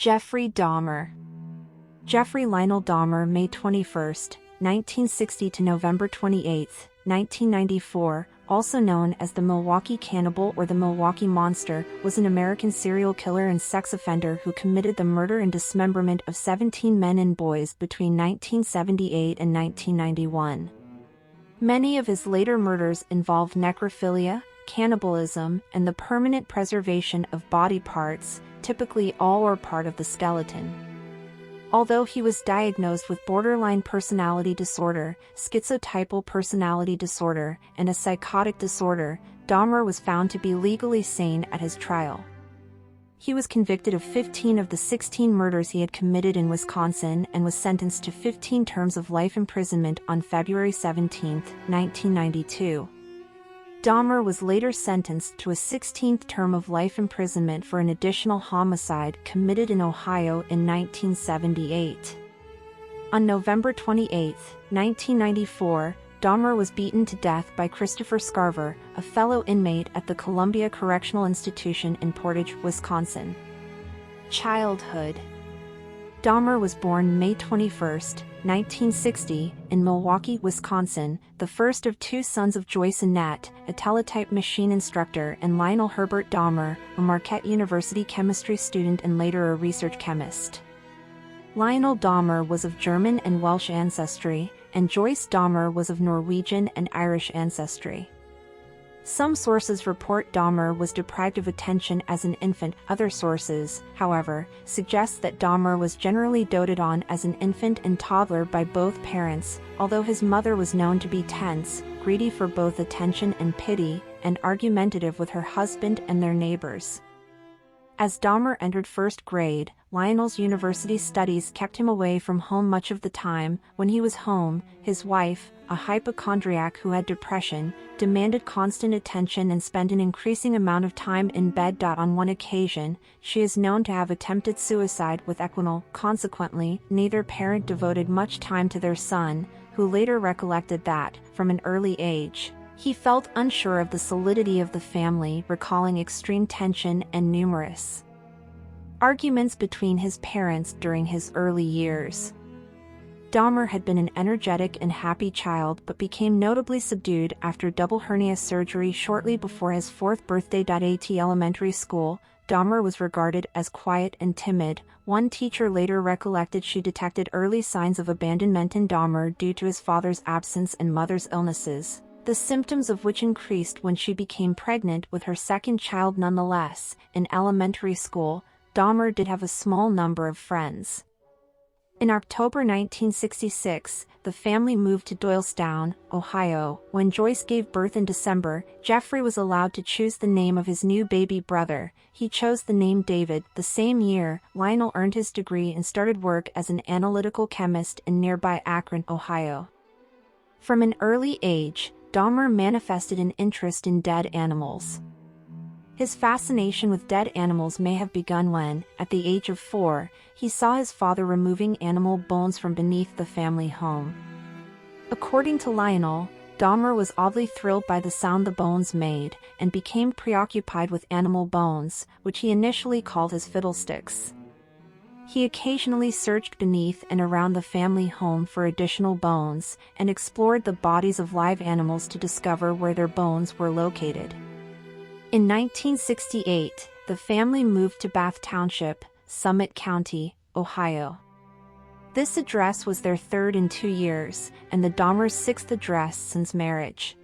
Jeffrey Dahmer. Jeffrey Lionel Dahmer, May 21, 1960 to November 28, 1994, also known as the Milwaukee Cannibal or the Milwaukee Monster, was an American serial killer and sex offender who committed the murder and dismemberment of 17 men and boys between 1978 and 1991. Many of his later murders involved necrophilia, cannibalism, and the permanent preservation of body parts, typically all or part of the skeleton. Although he was diagnosed with borderline personality disorder, schizotypal personality disorder, and a psychotic disorder, Dahmer was found to be legally sane at his trial. He was convicted of 15 of the 16 murders he had committed in Wisconsin and was sentenced to 15 terms of life imprisonment on February 17, 1992. Dahmer was later sentenced to a 16th term of life imprisonment for an additional homicide committed in Ohio in 1978. On November 28, 1994, Dahmer was beaten to death by Christopher Scarver, a fellow inmate at the Columbia Correctional Institution in Portage, Wisconsin. Childhood. Dahmer was born May 21, 1960, in Milwaukee, Wisconsin, the first of two sons of Joyce Annette, a teletype machine instructor, and Lionel Herbert Dahmer, a Marquette University chemistry student and later a research chemist. Lionel Dahmer was of German and Welsh ancestry, and Joyce Dahmer was of Norwegian and Irish ancestry. Some sources report Dahmer was deprived of attention as an infant. Other sources, however, suggest that Dahmer was generally doted on as an infant and toddler by both parents, although his mother was known to be tense, greedy for both attention and pity, and argumentative with her husband and their neighbors. As Dahmer entered first grade, Lionel's university studies kept him away from home much of the time. When he was home, his wife, a hypochondriac who had depression, demanded constant attention and spent an increasing amount of time in bed. On one occasion, she is known to have attempted suicide with equinol. Consequently, neither parent devoted much time to their son, who later recollected that, from an early age, he felt unsure of the solidity of the family, recalling extreme tension and numerous arguments between his parents during his early years. Dahmer had been an energetic and happy child but became notably subdued after double hernia surgery shortly before his 4th birthday. At elementary school, Dahmer was regarded as quiet and timid. One teacher later recollected she detected early signs of abandonment in Dahmer due to his father's absence and mother's illnesses, the symptoms of which increased when she became pregnant with her second child. Nonetheless, in elementary school, Dahmer did have a small number of friends. In October 1966, the family moved to Doylestown, Ohio. When Joyce gave birth in December, Jeffrey was allowed to choose the name of his new baby brother. He chose the name David. The same year, Lionel earned his degree and started work as an analytical chemist in nearby Akron, Ohio. From an early age, Dahmer manifested an interest in dead animals. His fascination with dead animals may have begun when, at the age of 4, he saw his father removing animal bones from beneath the family home. According to Lionel, Dahmer was oddly thrilled by the sound the bones made, and became preoccupied with animal bones, which he initially called his fiddlesticks. He occasionally searched beneath and around the family home for additional bones, and explored the bodies of live animals to discover where their bones were located. In 1968, the family moved to Bath Township, Summit County, Ohio. This address was their 3rd in 2 years, and the Dahmers' 6th address since marriage.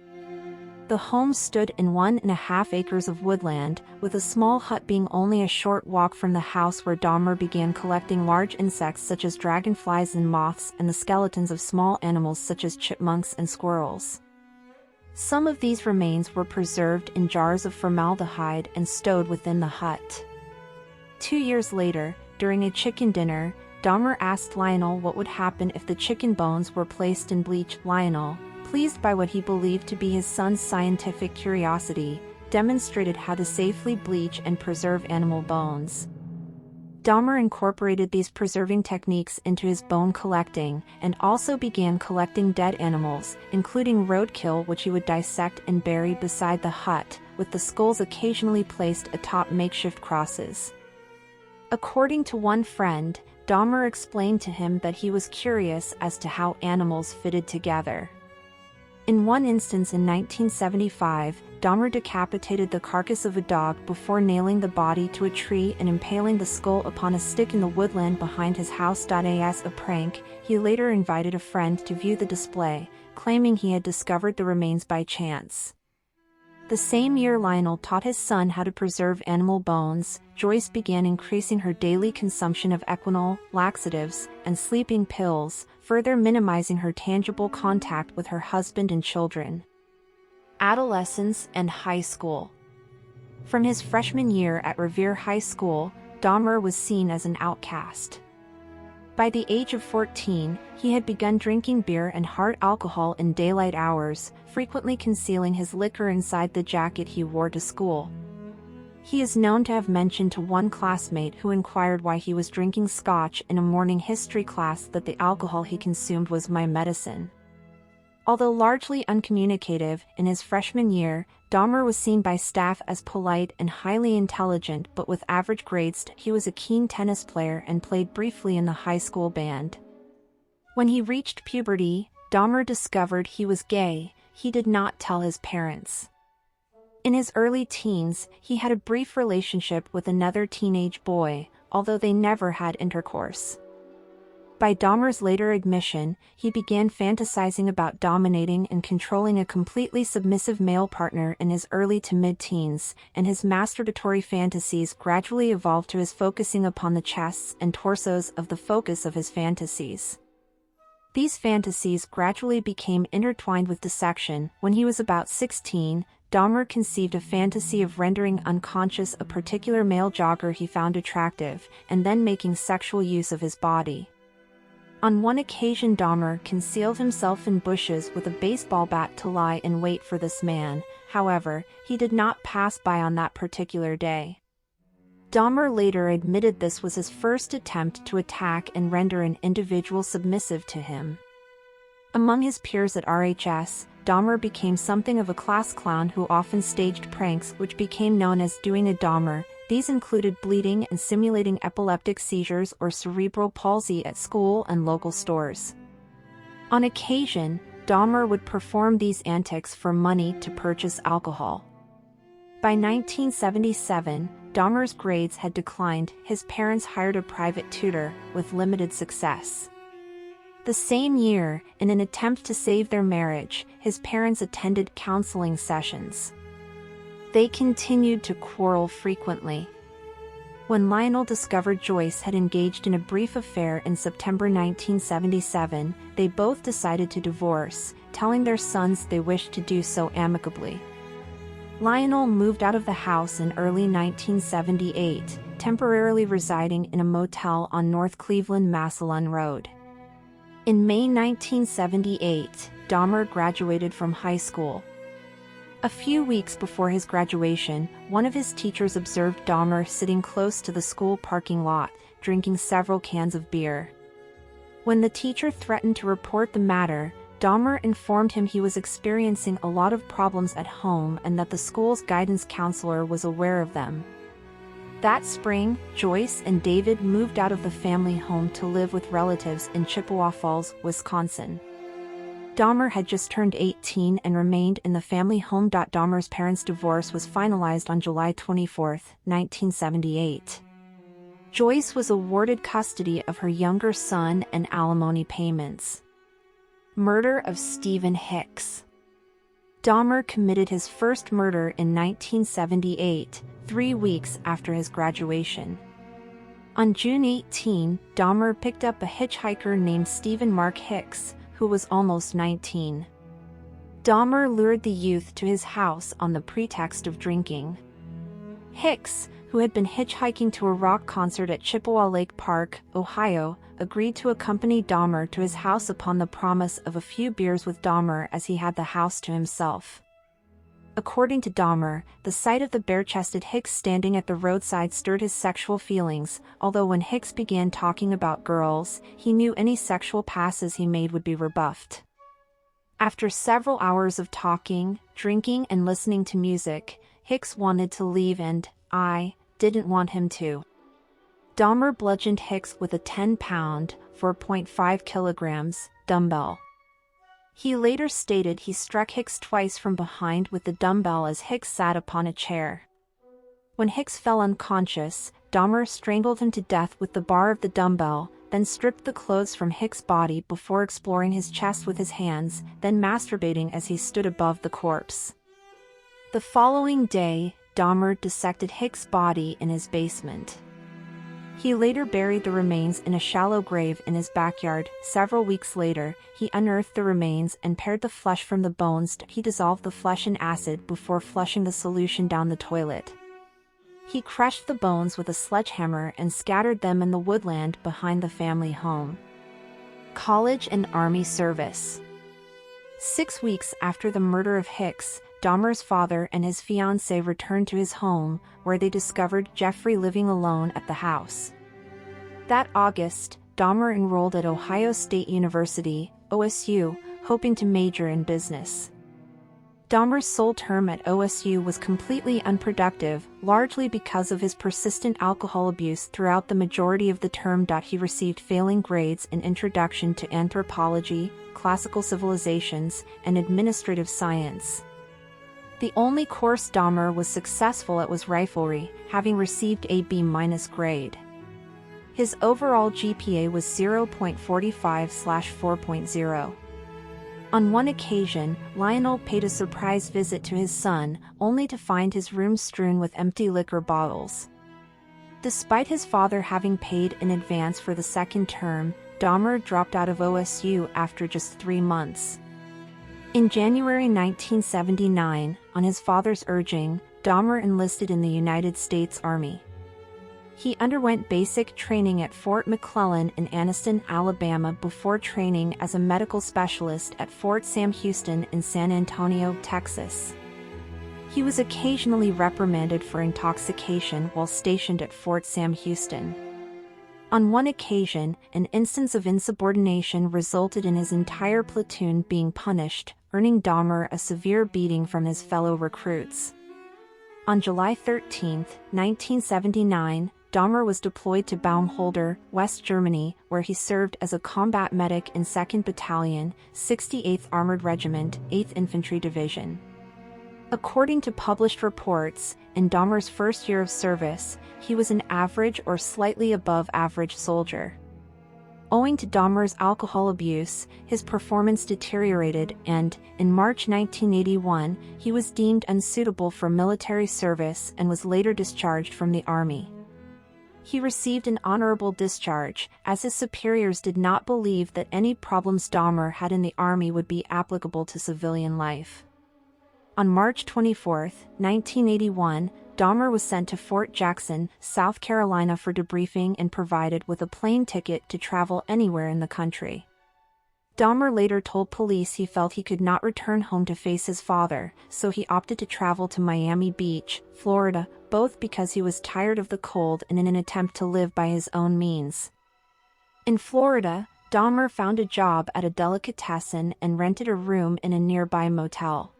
The home stood in 1.5 acres of woodland, with a small hut being only a short walk from the house where Dahmer began collecting large insects such as dragonflies and moths and the skeletons of small animals such as chipmunks and squirrels. Some of these remains were preserved in jars of formaldehyde and stowed within the hut. 2 years later, during a chicken dinner, Dahmer asked Lionel what would happen if the chicken bones were placed in bleach. Lionel, pleased by what he believed to be his son's scientific curiosity, demonstrated how to safely bleach and preserve animal bones. Dahmer incorporated these preserving techniques into his bone collecting, and also began collecting dead animals, including roadkill, which he would dissect and bury beside the hut, with the skulls occasionally placed atop makeshift crosses. According to one friend, Dahmer explained to him that he was curious as to how animals fitted together. In one instance in 1975, Dahmer decapitated the carcass of a dog before nailing the body to a tree and impaling the skull upon a stick in the woodland behind his house. As a prank, he later invited a friend to view the display, claiming he had discovered the remains by chance. The same year Lionel taught his son how to preserve animal bones, Joyce began increasing her daily consumption of equinol, laxatives, and sleeping pills, further minimizing her tangible contact with her husband and children. Adolescence and high school. From his freshman year at Revere High School, Dahmer was seen as an outcast. By the age of 14, he had begun drinking beer and hard alcohol in daylight hours, frequently concealing his liquor inside the jacket he wore to school. He is known to have mentioned to one classmate who inquired why he was drinking scotch in a morning history class that the alcohol he consumed was my medicine. Although largely uncommunicative, in his freshman year, Dahmer was seen by staff as polite and highly intelligent but with average grades. He was a keen tennis player and played briefly in the high school band. When he reached puberty, Dahmer discovered he was gay. He did not tell his parents. In his early teens, he had a brief relationship with another teenage boy, although they never had intercourse. By Dahmer's later admission, he began fantasizing about dominating and controlling a completely submissive male partner in his early to mid-teens, and his masturbatory fantasies gradually evolved to his focusing upon the chests and torsos of the focus of his fantasies. These fantasies gradually became intertwined with dissection. When he was about 16, Dahmer conceived a fantasy of rendering unconscious a particular male jogger he found attractive, and then making sexual use of his body. On one occasion Dahmer concealed himself in bushes with a baseball bat to lie in wait for this man. However, he did not pass by on that particular day. Dahmer later admitted this was his first attempt to attack and render an individual submissive to him. Among his peers at RHS, Dahmer became something of a class clown who often staged pranks which became known as doing a Dahmer. These included bleeding and simulating epileptic seizures or cerebral palsy at school and local stores. On occasion, Dahmer would perform these antics for money to purchase alcohol. By 1977, Dahmer's grades had declined. His parents hired a private tutor, with limited success. The same year, in an attempt to save their marriage, his parents attended counseling sessions. They continued to quarrel frequently. When Lionel discovered Joyce had engaged in a brief affair in September 1977, they both decided to divorce, telling their sons they wished to do so amicably. Lionel moved out of the house in early 1978, temporarily residing in a motel on North Cleveland-Massillon Road. In May 1978, Dahmer graduated from high school. A few weeks before his graduation, one of his teachers observed Dahmer sitting close to the school parking lot, drinking several cans of beer. When the teacher threatened to report the matter, Dahmer informed him he was experiencing a lot of problems at home and that the school's guidance counselor was aware of them. That spring, Joyce and David moved out of the family home to live with relatives in Chippewa Falls, Wisconsin. Dahmer had just turned 18 and remained in the family home. Dahmer's parents' divorce was finalized on July 24, 1978. Joyce was awarded custody of her younger son and alimony payments. Murder of Stephen Hicks. Dahmer committed his first murder in 1978, 3 weeks after his graduation. On June 18, Dahmer picked up a hitchhiker named Stephen Mark Hicks, who was almost 19. Dahmer lured the youth to his house on the pretext of drinking. Hicks, who had been hitchhiking to a rock concert at Chippewa Lake Park, Ohio, agreed to accompany Dahmer to his house upon the promise of a few beers with Dahmer, as he had the house to himself. According to Dahmer, the sight of the bare-chested Hicks standing at the roadside stirred his sexual feelings, although when Hicks began talking about girls, he knew any sexual passes he made would be rebuffed. After several hours of talking, drinking and listening to music, Hicks wanted to leave and I didn't want him to. Dahmer bludgeoned Hicks with a 10-pound, 4.5 kilograms, dumbbell. He later stated he struck Hicks twice from behind with the dumbbell as Hicks sat upon a chair. When Hicks fell unconscious, Dahmer strangled him to death with the bar of the dumbbell, then stripped the clothes from Hicks' body before exploring his chest with his hands, then masturbating as he stood above the corpse. The following day, Dahmer dissected Hicks' body in his basement. He later buried the remains in a shallow grave in his backyard. Several weeks later, he unearthed the remains and pared the flesh from the bones. He dissolved the flesh in acid before flushing the solution down the toilet. He crushed the bones with a sledgehammer and scattered them in the woodland behind the family home. College and Army service. 6 weeks after the murder of Hicks, Dahmer's father and his fiancée returned to his home, where they discovered Jeffrey living alone at the house. That August, Dahmer enrolled at Ohio State University, OSU, hoping to major in business. Dahmer's sole term at OSU was completely unproductive, largely because of his persistent alcohol abuse throughout the majority of the term. He received failing grades in Introduction to Anthropology, Classical Civilizations, and Administrative Science. The only course Dahmer was successful at was riflery, having received a B- grade. His overall GPA was 0.45/4.0. On one occasion, Lionel paid a surprise visit to his son, only to find his room strewn with empty liquor bottles. Despite his father having paid in advance for the second term, Dahmer dropped out of OSU after just 3 months. In January 1979, on his father's urging, Dahmer enlisted in the United States Army. He underwent basic training at Fort McClellan in Anniston, Alabama before training as a medical specialist at Fort Sam Houston in San Antonio, Texas. He was occasionally reprimanded for intoxication while stationed at Fort Sam Houston. On one occasion, an instance of insubordination resulted in his entire platoon being punished, earning Dahmer a severe beating from his fellow recruits. On July 13, 1979, Dahmer was deployed to Baumholder, West Germany, where he served as a combat medic in 2nd Battalion, 68th Armored Regiment, 8th Infantry Division. According to published reports, in Dahmer's first year of service, he was an average or slightly above average soldier. Owing to Dahmer's alcohol abuse, his performance deteriorated and, in March 1981, he was deemed unsuitable for military service and was later discharged from the Army. He received an honorable discharge, as his superiors did not believe that any problems Dahmer had in the Army would be applicable to civilian life. On March 24, 1981, Dahmer was sent to Fort Jackson, South Carolina for debriefing and provided with a plane ticket to travel anywhere in the country. Dahmer later told police he felt he could not return home to face his father, so he opted to travel to Miami Beach, Florida, both because he was tired of the cold and in an attempt to live by his own means. In Florida, Dahmer found a job at a delicatessen and rented a room in a nearby motel.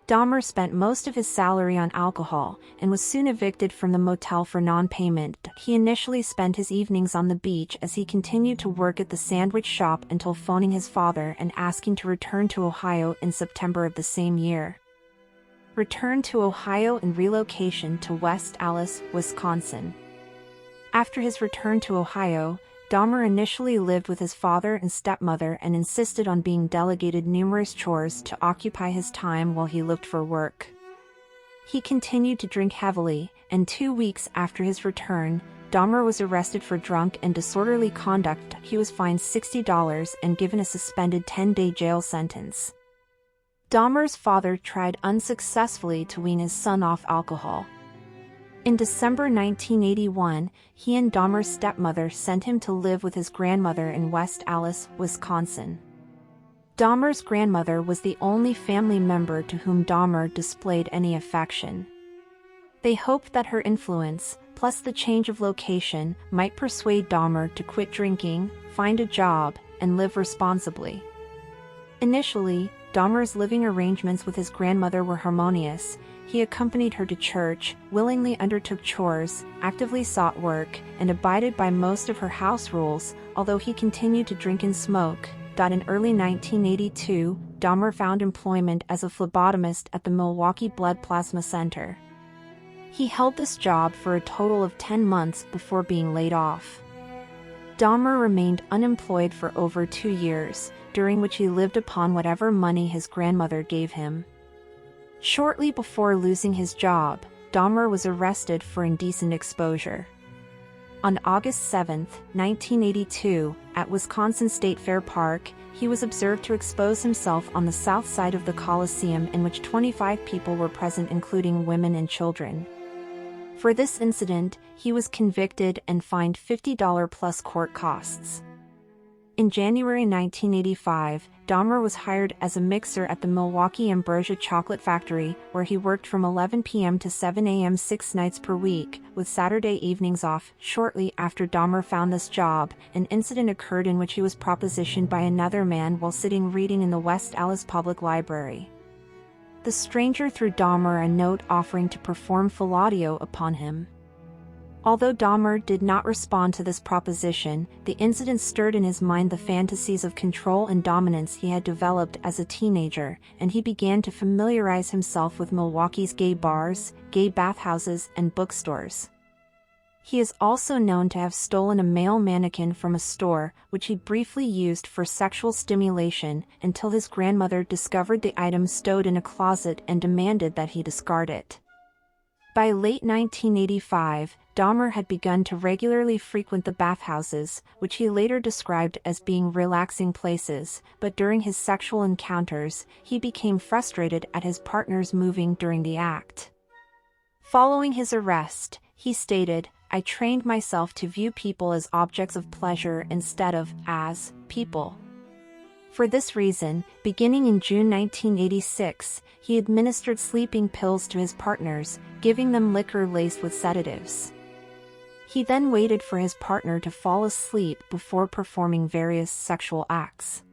Dahmer spent most of his salary on alcohol, and was soon evicted from the motel for non-payment. He initially spent his evenings on the beach as he continued to work at the sandwich shop until phoning his father and asking to return to Ohio in September of the same year. Return to Ohio and relocation to West Allis, Wisconsin. After his return to Ohio, Dahmer initially lived with his father and stepmother and insisted on being delegated numerous chores to occupy his time while he looked for work. He continued to drink heavily, and 2 weeks after his return, Dahmer was arrested for drunk and disorderly conduct. He was fined $60 and given a suspended 10-day jail sentence. Dahmer's father tried unsuccessfully to wean his son off alcohol. In December 1981, he and Dahmer's stepmother sent him to live with his grandmother in West Allis, Wisconsin. Dahmer's grandmother was the only family member to whom Dahmer displayed any affection. They hoped that her influence, plus the change of location, might persuade Dahmer to quit drinking, find a job, and live responsibly. Initially, Dahmer's living arrangements with his grandmother were harmonious. he accompanied her to church, willingly undertook chores, actively sought work, and abided by most of her house rules, although he continued to drink and smoke. In early 1982, Dahmer found employment as a phlebotomist at the Milwaukee Blood Plasma Center. He held this job for a total of 10 months before being laid off. Dahmer remained unemployed for over 2 years, during which he lived upon whatever money his grandmother gave him. Shortly before losing his job, Dahmer was arrested for indecent exposure. On August 7, 1982, at Wisconsin State Fair Park, he was observed to expose himself on the south side of the Coliseum, in which 25 people were present, including women and children. For this incident, he was convicted and fined $50 plus court costs. In January 1985, Dahmer was hired as a mixer at the Milwaukee Ambrosia Chocolate Factory, where he worked from 11 p.m. to 7 a.m. 6 nights per week, with Saturday evenings off. Shortly after Dahmer found this job, an incident occurred in which he was propositioned by another man while sitting reading in the West Allis Public Library. The stranger threw Dahmer a note offering to perform fellatio upon him. Although Dahmer did not respond to this proposition, the incident stirred in his mind the fantasies of control and dominance he had developed as a teenager, and he began to familiarize himself with Milwaukee's gay bars, gay bathhouses, and bookstores. He is also known to have stolen a male mannequin from a store, which he briefly used for sexual stimulation, until his grandmother discovered the item stowed in a closet and demanded that he discard it. By late 1985, Dahmer had begun to regularly frequent the bathhouses, which he later described as being relaxing places, but during his sexual encounters, he became frustrated at his partners moving during the act. Following his arrest, he stated, "I trained myself to view people as objects of pleasure instead of as people." For this reason, beginning in June 1986, he administered sleeping pills to his partners, giving them liquor laced with sedatives. He then waited for his partner to fall asleep before performing various sexual acts.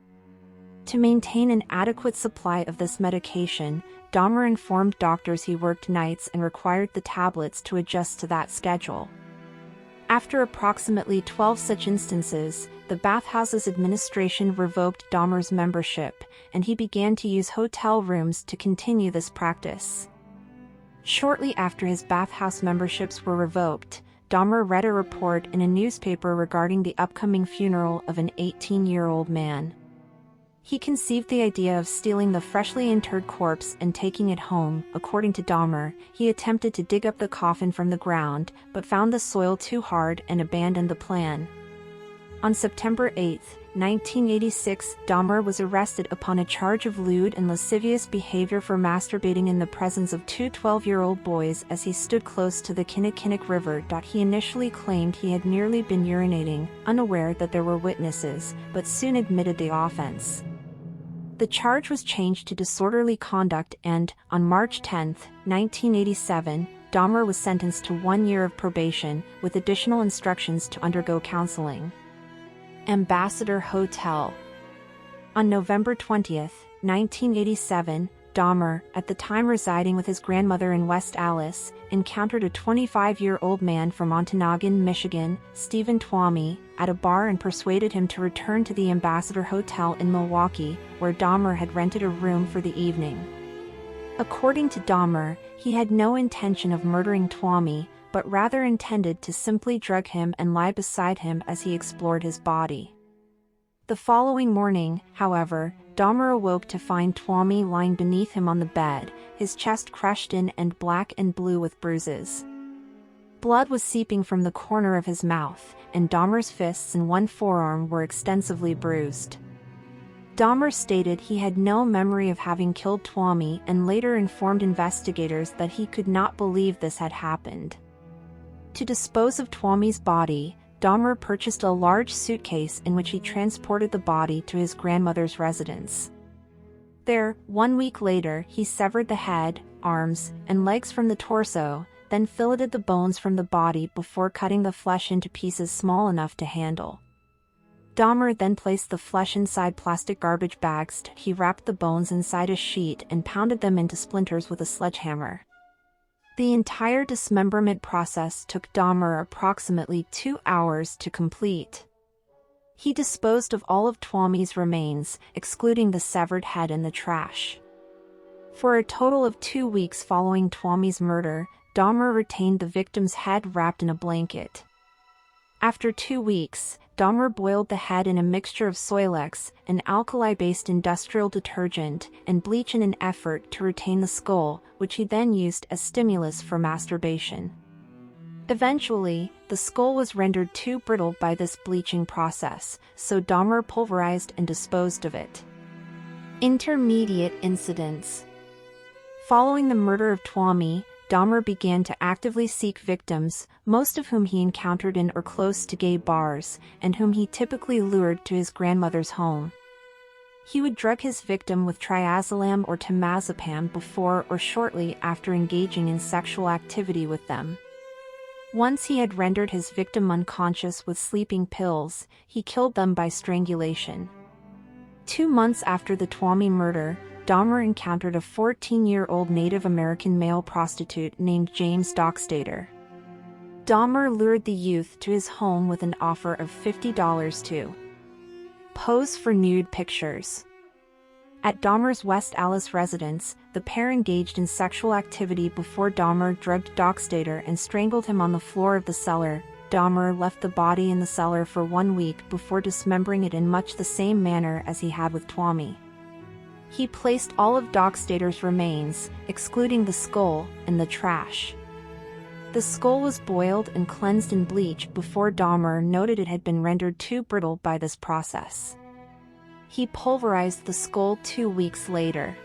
To maintain an adequate supply of this medication, Dahmer informed doctors he worked nights and required the tablets to adjust to that schedule. After approximately 12 such instances, the bathhouse's administration revoked Dahmer's membership, and he began to use hotel rooms to continue this practice. Shortly after his bathhouse memberships were revoked, Dahmer read a report in a newspaper regarding the upcoming funeral of an 18-year-old man. He conceived the idea of stealing the freshly interred corpse and taking it home. According to Dahmer, he attempted to dig up the coffin from the ground, but found the soil too hard and abandoned the plan. On September 8, 1986, Dahmer was arrested upon a charge of lewd and lascivious behavior for masturbating in the presence of two 12-year-old boys as he stood close to the Kinnickinnic River. He initially claimed he had merely been urinating, unaware that there were witnesses, but soon admitted the offense. The charge was changed to disorderly conduct and, on March 10, 1987, Dahmer was sentenced to 1 year of probation, with additional instructions to undergo counseling. Ambassador Hotel. On November 20, 1987, Dahmer, at the time residing with his grandmother in West Allis, encountered a 25-year-old man from Montonagon, Michigan, Stephen Twomey, at a bar and persuaded him to return to the Ambassador Hotel in Milwaukee, where Dahmer had rented a room for the evening. According to Dahmer, he had no intention of murdering Twomey, but rather intended to simply drug him and lie beside him as he explored his body. The following morning, however, Dahmer awoke to find Twomey lying beneath him on the bed, his chest crushed in and black and blue with bruises. Blood was seeping from the corner of his mouth, and Dahmer's fists and one forearm were extensively bruised. Dahmer stated he had no memory of having killed Twomey and later informed investigators that he could not believe this had happened. To dispose of Twomey's body, Dahmer purchased a large suitcase in which he transported the body to his grandmother's residence. There, 1 week later, he severed the head, arms, and legs from the torso, then filleted the bones from the body before cutting the flesh into pieces small enough to handle. Dahmer then placed the flesh inside plastic garbage bags. He wrapped the bones inside a sheet and pounded them into splinters with a sledgehammer. The entire dismemberment process took Dahmer approximately 2 hours to complete. He disposed of all of Twomey's remains, excluding the severed head in the trash. For a total of 2 weeks following Twomey's murder, Dahmer retained the victim's head wrapped in a blanket. After 2 weeks, Dahmer boiled the head in a mixture of Soilex, an alkali-based industrial detergent, and bleach in an effort to retain the skull, which he then used as stimulus for masturbation. Eventually, the skull was rendered too brittle by this bleaching process, so Dahmer pulverized and disposed of it. Intermediate incidents. Following the murder of Twomey, Dahmer began to actively seek victims, most of whom he encountered in or close to gay bars, and whom he typically lured to his grandmother's home. He would drug his victim with triazolam or temazepam before or shortly after engaging in sexual activity with them. Once he had rendered his victim unconscious with sleeping pills, he killed them by strangulation. 2 months after the Twomey murder, Dahmer encountered a 14-year-old Native American male prostitute named James Dockstader. Dahmer lured the youth to his home with an offer of $50 to pose for nude pictures. At Dahmer's West Allis residence, the pair engaged in sexual activity before Dahmer drugged Dockstader and strangled him on the floor of the cellar. Dahmer left the body in the cellar for 1 week before dismembering it in much the same manner as he had with Twomey. He placed all of Dockstader's remains, excluding the skull, in the trash. The skull was boiled and cleansed in bleach before Dahmer noted it had been rendered too brittle by this process. He pulverized the skull 2 weeks later.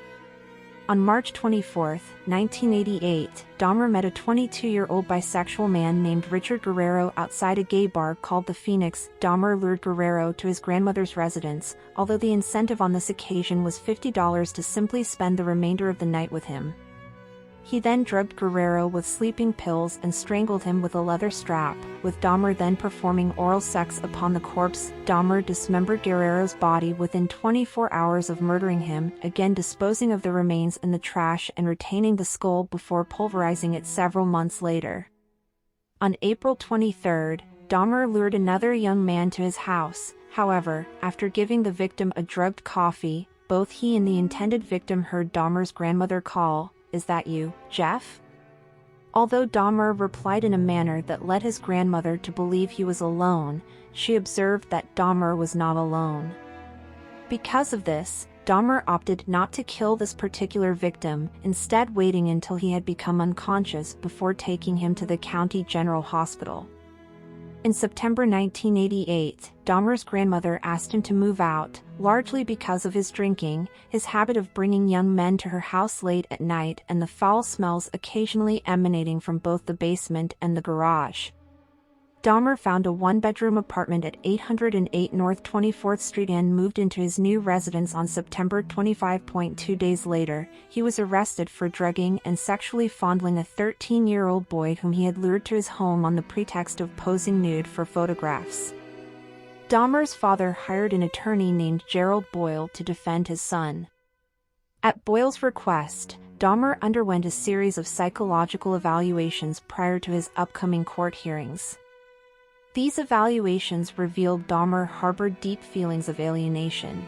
On March 24, 1988, Dahmer met a 22-year-old bisexual man named Richard Guerrero outside a gay bar called the Phoenix. Dahmer lured Guerrero to his grandmother's residence, although the incentive on this occasion was $50 to simply spend the remainder of the night with him. He then drugged Guerrero with sleeping pills and strangled him with a leather strap, with Dahmer then performing oral sex upon the corpse. Dahmer dismembered Guerrero's body within 24 hours of murdering him, again disposing of the remains in the trash and retaining the skull before pulverizing it several months later. On April 23, Dahmer lured another young man to his house. However, after giving the victim a drugged coffee, both he and the intended victim heard Dahmer's grandmother call, "Is that you, Jeff?" Although Dahmer replied in a manner that led his grandmother to believe he was alone, she observed that Dahmer was not alone. Because of this, Dahmer opted not to kill this particular victim, instead waiting until he had become unconscious before taking him to the County General Hospital. In September 1988, Dahmer's grandmother asked him to move out, largely because of his drinking, his habit of bringing young men to her house late at night, and the foul smells occasionally emanating from both the basement and the garage. Dahmer found a one-bedroom apartment at 808 North 24th Street and moved into his new residence on September 25. 2 days later, he was arrested for drugging and sexually fondling a 13-year-old boy whom he had lured to his home on the pretext of posing nude for photographs. Dahmer's father hired an attorney named Gerald Boyle to defend his son. At Boyle's request, Dahmer underwent a series of psychological evaluations prior to his upcoming court hearings. These evaluations revealed Dahmer harbored deep feelings of alienation.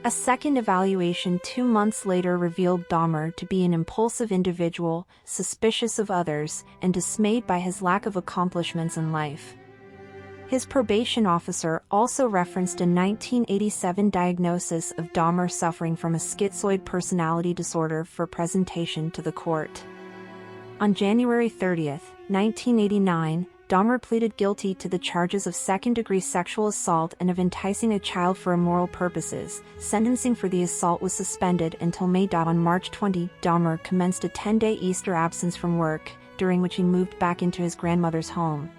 A second evaluation 2 months later revealed Dahmer to be an impulsive individual, suspicious of others, and dismayed by his lack of accomplishments in life. His probation officer also referenced a 1987 diagnosis of Dahmer suffering from a schizoid personality disorder for presentation to the court. On January 30, 1989, Dahmer pleaded guilty to the charges of second-degree sexual assault and of enticing a child for immoral purposes. Sentencing for the assault was suspended until May. On March 20, Dahmer commenced a 10-day Easter absence from work, during which he moved back into his grandmother's home.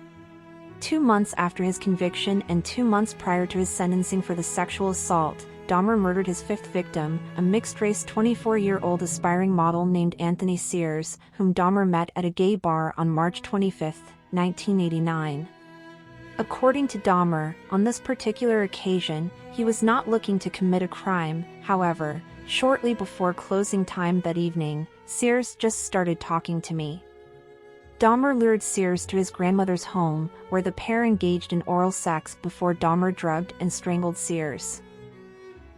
2 months after his conviction and 2 months prior to his sentencing for the sexual assault, Dahmer murdered his fifth victim, a mixed-race 24-year-old aspiring model named Anthony Sears, whom Dahmer met at a gay bar on March 25, 1989. According to Dahmer, on this particular occasion, he was not looking to commit a crime. However, shortly before closing time that evening, Sears just started talking to me." Dahmer lured Sears to his grandmother's home, where the pair engaged in oral sex before Dahmer drugged and strangled Sears.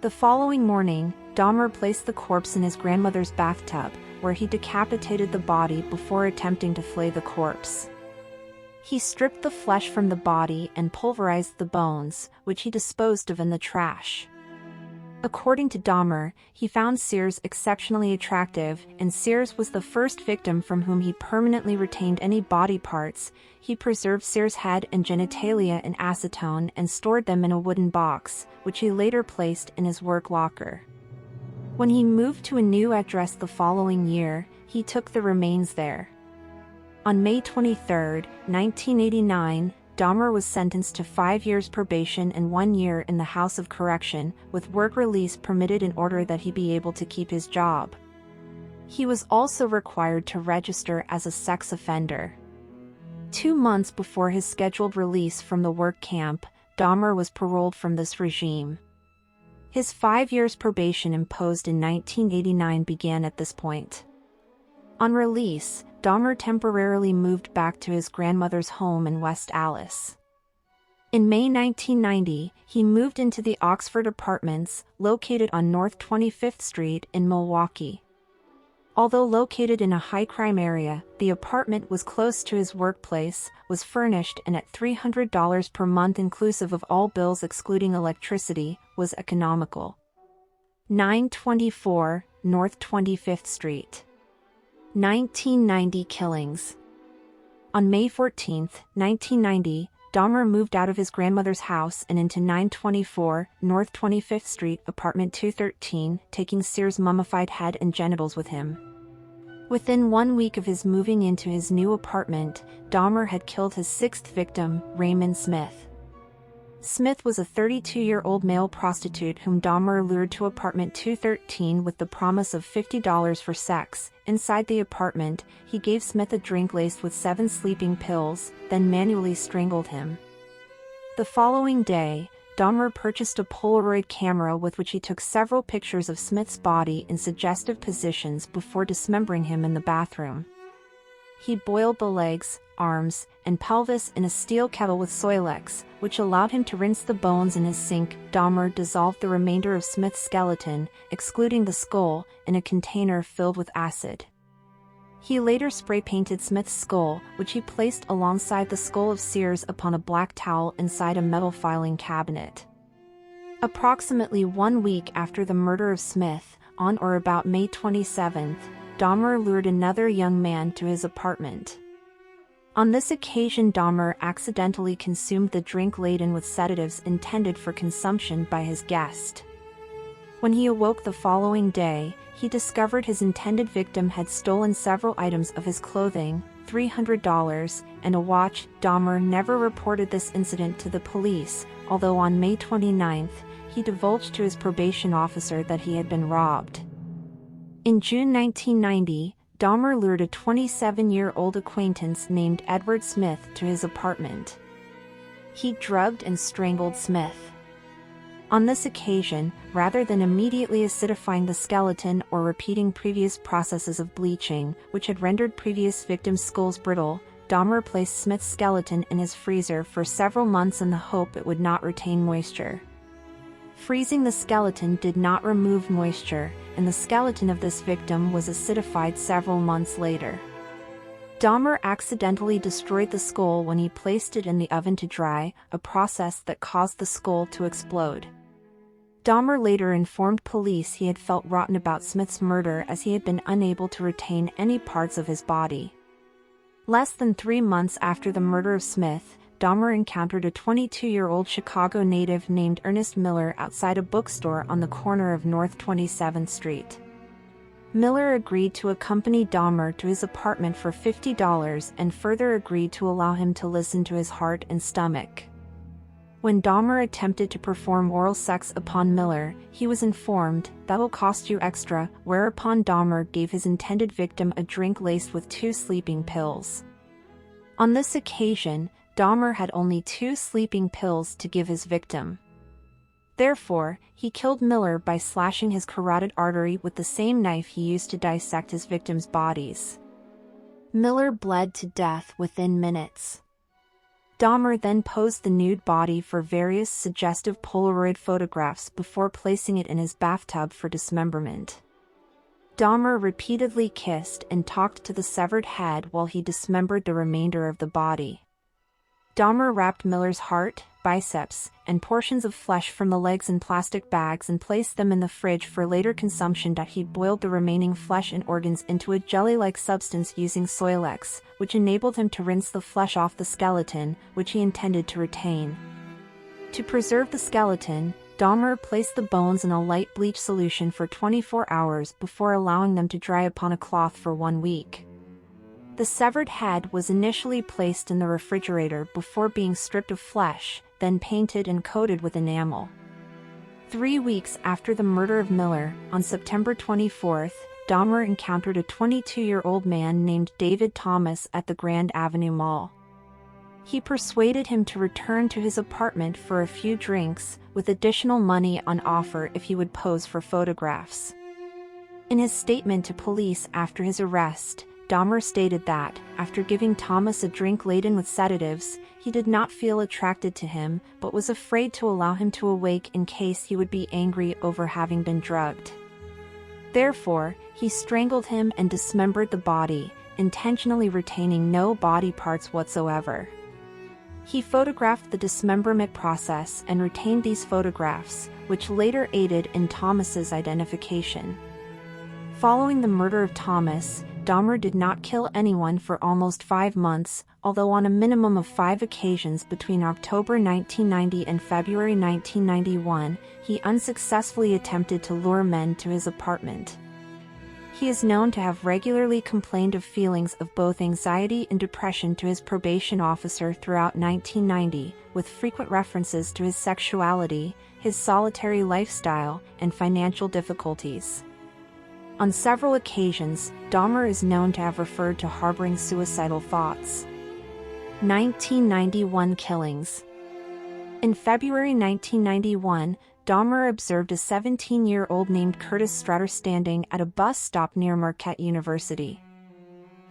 The following morning, Dahmer placed the corpse in his grandmother's bathtub, where he decapitated the body before attempting to flay the corpse. He stripped the flesh from the body and pulverized the bones, which he disposed of in the trash. According to Dahmer, he found Sears exceptionally attractive, and Sears was the first victim from whom he permanently retained any body parts. He preserved Sears' head and genitalia in acetone and stored them in a wooden box, which he later placed in his work locker. When he moved to a new address the following year, he took the remains there. On May 23, 1989, Dahmer was sentenced to 5 years probation and 1 year in the House of Correction, with work release permitted in order that he be able to keep his job. He was also required to register as a sex offender. 2 months before his scheduled release from the work camp, Dahmer was paroled from this regime. His 5 years probation imposed in 1989 began at this point. On release, Dahmer temporarily moved back to his grandmother's home in West Allis. In May 1990, he moved into the Oxford Apartments, located on North 25th Street in Milwaukee. Although located in a high-crime area, the apartment was close to his workplace, was furnished and at $300 per month inclusive of all bills excluding electricity, was economical. 924 North 25th Street. 1990 killings. On May 14, 1990, Dahmer moved out of his grandmother's house and into 924 North 25th Street, apartment 213, taking Sears' mummified head and genitals with him. Within 1 week of his moving into his new apartment, Dahmer had killed his 6th victim, Raymond Smith. Smith was a 32-year-old male prostitute whom Dahmer lured to apartment 213 with the promise of $50 for sex. Inside the apartment, he gave Smith a drink laced with 7 sleeping pills, then manually strangled him. The following day, Dahmer purchased a Polaroid camera with which he took several pictures of Smith's body in suggestive positions before dismembering him in the bathroom. He boiled the legs, arms, and pelvis in a steel kettle with Soilex, which allowed him to rinse the bones in his sink. Dahmer dissolved the remainder of Smith's skeleton, excluding the skull, in a container filled with acid. He later spray-painted Smith's skull, which he placed alongside the skull of Sears upon a black towel inside a metal filing cabinet. Approximately 1 week after the murder of Smith, on or about May 27, Dahmer lured another young man to his apartment. On this occasion, Dahmer accidentally consumed the drink laden with sedatives intended for consumption by his guest. When he awoke the following day, he discovered his intended victim had stolen several items of his clothing, $300, and a watch. Dahmer never reported this incident to the police, although on May 29, he divulged to his probation officer that he had been robbed. In June 1990, Dahmer lured a 27-year-old acquaintance named Edward Smith to his apartment. He drugged and strangled Smith. On this occasion, rather than immediately acidifying the skeleton or repeating previous processes of bleaching, which had rendered previous victims' skulls brittle, Dahmer placed Smith's skeleton in his freezer for several months in the hope it would not retain moisture. Freezing the skeleton did not remove moisture, and the skeleton of this victim was acidified several months later. Dahmer accidentally destroyed the skull when he placed it in the oven to dry, a process that caused the skull to explode. Dahmer later informed police he had felt rotten about Smith's murder as he had been unable to retain any parts of his body. Less than 3 months after the murder of Smith, Dahmer encountered a 22-year-old Chicago native named Ernest Miller outside a bookstore on the corner of North 27th Street. Miller agreed to accompany Dahmer to his apartment for $50 and further agreed to allow him to listen to his heart and stomach. When Dahmer attempted to perform oral sex upon Miller, he was informed, "That'll cost you extra," whereupon Dahmer gave his intended victim a drink laced with 2 sleeping pills. On this occasion, Dahmer had only 2 sleeping pills to give his victim. Therefore, he killed Miller by slashing his carotid artery with the same knife he used to dissect his victims' bodies. Miller bled to death within minutes. Dahmer then posed the nude body for various suggestive Polaroid photographs before placing it in his bathtub for dismemberment. Dahmer repeatedly kissed and talked to the severed head while he dismembered the remainder of the body. Dahmer wrapped Miller's heart, biceps, and portions of flesh from the legs in plastic bags and placed them in the fridge for later consumption. He boiled the remaining flesh and organs into a jelly-like substance using Soilex, which enabled him to rinse the flesh off the skeleton, which he intended to retain. To preserve the skeleton, Dahmer placed the bones in a light bleach solution for 24 hours before allowing them to dry upon a cloth for 1 week. The severed head was initially placed in the refrigerator before being stripped of flesh, then painted and coated with enamel. 3 weeks after the murder of Miller, on September 24, Dahmer encountered a 22-year-old man named David Thomas at the Grand Avenue Mall. He persuaded him to return to his apartment for a few drinks, with additional money on offer if he would pose for photographs. In his statement to police after his arrest, Dahmer stated that, after giving Thomas a drink laden with sedatives, he did not feel attracted to him but was afraid to allow him to awake in case he would be angry over having been drugged. Therefore, he strangled him and dismembered the body, intentionally retaining no body parts whatsoever. He photographed the dismemberment process and retained these photographs, which later aided in Thomas's identification. Following the murder of Thomas, Dahmer did not kill anyone for almost 5 months, although on a minimum of 5 occasions between October 1990 and February 1991, he unsuccessfully attempted to lure men to his apartment. He is known to have regularly complained of feelings of both anxiety and depression to his probation officer throughout 1990, with frequent references to his sexuality, his solitary lifestyle, and financial difficulties. On several occasions, Dahmer is known to have referred to harboring suicidal thoughts. 1991 killings. In February 1991, Dahmer observed a 17-year-old named Curtis Strutter standing at a bus stop near Marquette University.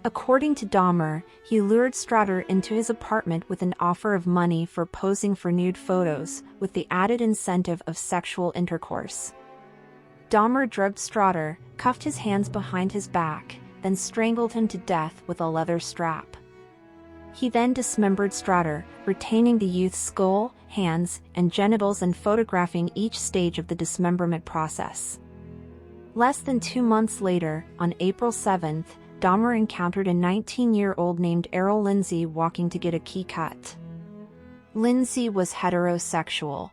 According to Dahmer, he lured Strutter into his apartment with an offer of money for posing for nude photos, with the added incentive of sexual intercourse. Dahmer drugged Strutter, cuffed his hands behind his back, then strangled him to death with a leather strap. He then dismembered Strutter, retaining the youth's skull, hands, and genitals and photographing each stage of the dismemberment process. Less than 2 months later, on April 7, Dahmer encountered a 19-year-old named Errol Lindsay walking to get a key cut. Lindsay was heterosexual.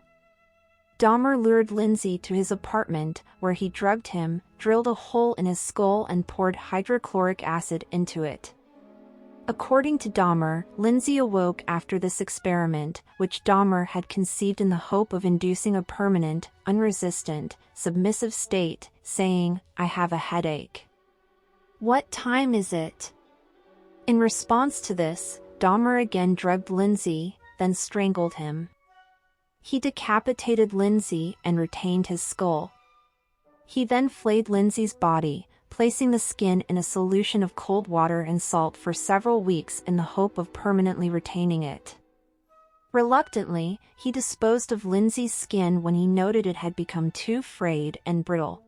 Dahmer lured Lindsay to his apartment, where he drugged him, drilled a hole in his skull and poured hydrochloric acid into it. According to Dahmer, Lindsay awoke after this experiment, which Dahmer had conceived in the hope of inducing a permanent, unresistant, submissive state, saying, "I have a headache. What time is it?" In response to this, Dahmer again drugged Lindsay, then strangled him. He decapitated Lindsay and retained his skull. He then flayed Lindsay's body, placing the skin in a solution of cold water and salt for several weeks in the hope of permanently retaining it. Reluctantly, he disposed of Lindsay's skin when he noted it had become too frayed and brittle.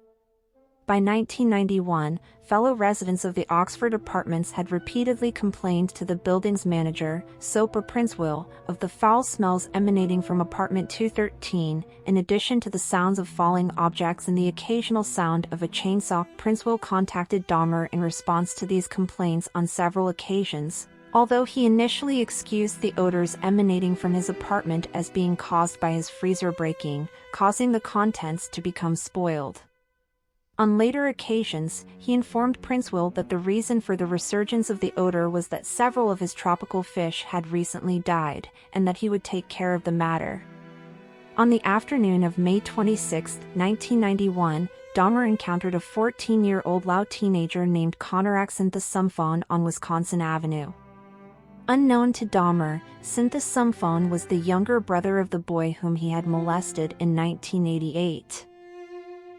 By 1991, fellow residents of the Oxford apartments had repeatedly complained to the building's manager, Soper Princewell, of the foul smells emanating from apartment 213, in addition to the sounds of falling objects and the occasional sound of a chainsaw. Princewell contacted Dahmer in response to these complaints on several occasions, although he initially excused the odors emanating from his apartment as being caused by his freezer breaking, causing the contents to become spoiled. On later occasions, he informed Princewell that the reason for the resurgence of the odor was that several of his tropical fish had recently died, and that he would take care of the matter. On the afternoon of May 26, 1991, Dahmer encountered a 14-year-old Lao teenager named Conor Axantha Sumphone on Wisconsin Avenue. Unknown to Dahmer, Synthesumphone was the younger brother of the boy whom he had molested in 1988.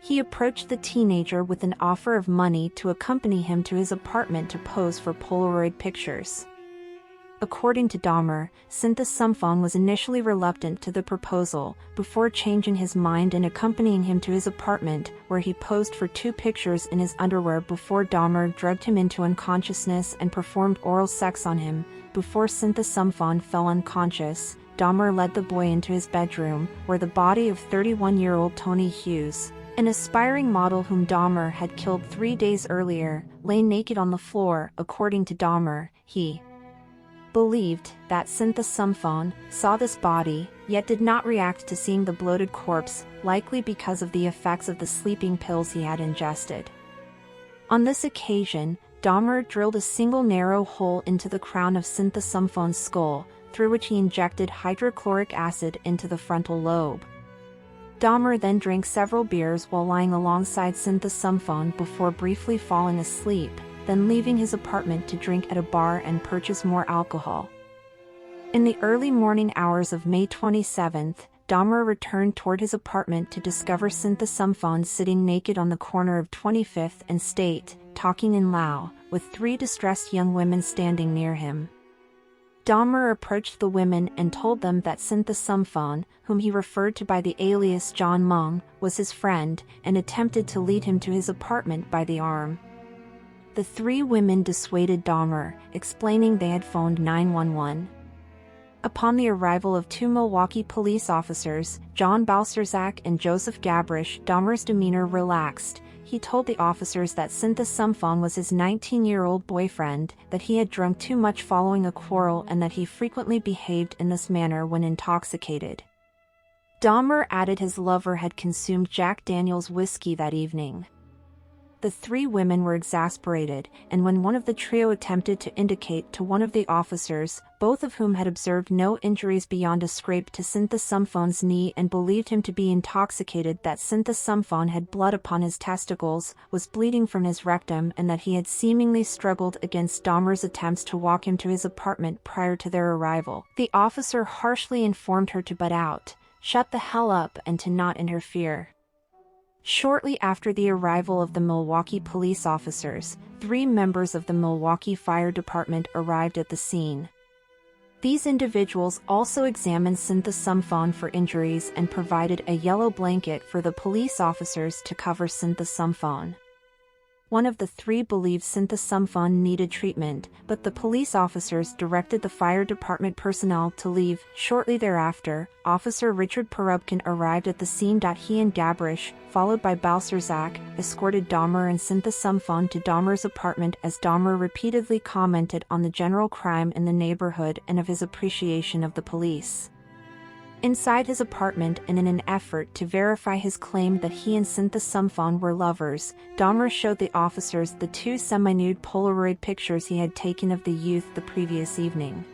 He approached the teenager with an offer of money to accompany him to his apartment to pose for Polaroid pictures. According to Dahmer, Synthesumphone was initially reluctant to the proposal, before changing his mind and accompanying him to his apartment, where he posed for 2 pictures in his underwear before Dahmer drugged him into unconsciousness and performed oral sex on him. Before Synthesumphone fell unconscious, Dahmer led the boy into his bedroom, where the body of 31-year-old Tony Hughes, an aspiring model whom Dahmer had killed 3 days earlier, lay naked on the floor. According to Dahmer, he believed that Synthesumphone saw this body, yet did not react to seeing the bloated corpse, likely because of the effects of the sleeping pills he had ingested. On this occasion, Dahmer drilled a single narrow hole into the crown of Synthesumphon's skull, through which he injected hydrochloric acid into the frontal lobe. Dahmer then drank several beers while lying alongside Synthesumphone before briefly falling asleep, then leaving his apartment to drink at a bar and purchase more alcohol. In the early morning hours of May 27, Dahmer returned toward his apartment to discover Synthesumphone sitting naked on the corner of 25th and State, talking in Lao, with 3 distressed young women standing near him. Dahmer approached the women and told them that Synthesumphone, whom he referred to by the alias John Mung, was his friend, and attempted to lead him to his apartment by the arm. The 3 women dissuaded Dahmer, explaining they had phoned 911. Upon the arrival of 2 Milwaukee police officers, John Balcerzak and Joseph Gabrish, Dahmer's demeanor relaxed. He told the officers that Synthesumphone was his 19-year-old boyfriend, that he had drunk too much following a quarrel and that he frequently behaved in this manner when intoxicated. Dahmer added his lover had consumed Jack Daniel's whiskey that evening. The 3 women were exasperated, and when one of the trio attempted to indicate to one of the officers, both of whom had observed no injuries beyond a scrape to Synthesumphon's knee and believed him to be intoxicated, that Synthesumphone had blood upon his testicles, was bleeding from his rectum, and that he had seemingly struggled against Dahmer's attempts to walk him to his apartment prior to their arrival. The officer harshly informed her to butt out, shut the hell up, and to not interfere. Shortly after the arrival of the Milwaukee police officers, 3 members of the Milwaukee Fire Department arrived at the scene. These individuals also examined Synthesumphone for injuries and provided a yellow blanket for the police officers to cover Synthesumphone. One of the 3 believed Synthesumphone needed treatment, but the police officers directed the fire department personnel to leave. Shortly thereafter, Officer Richard Porubkin arrived at the scene. He and Gabrish, followed by Balcerzak, escorted Dahmer and Synthesumphone to Dahmer's apartment as Dahmer repeatedly commented on the general crime in the neighborhood and of his appreciation of the police. Inside his apartment, and in an effort to verify his claim that he and Synthesumphone were lovers, Dahmer showed the officers the 2 semi-nude Polaroid pictures he had taken of the youth the previous evening.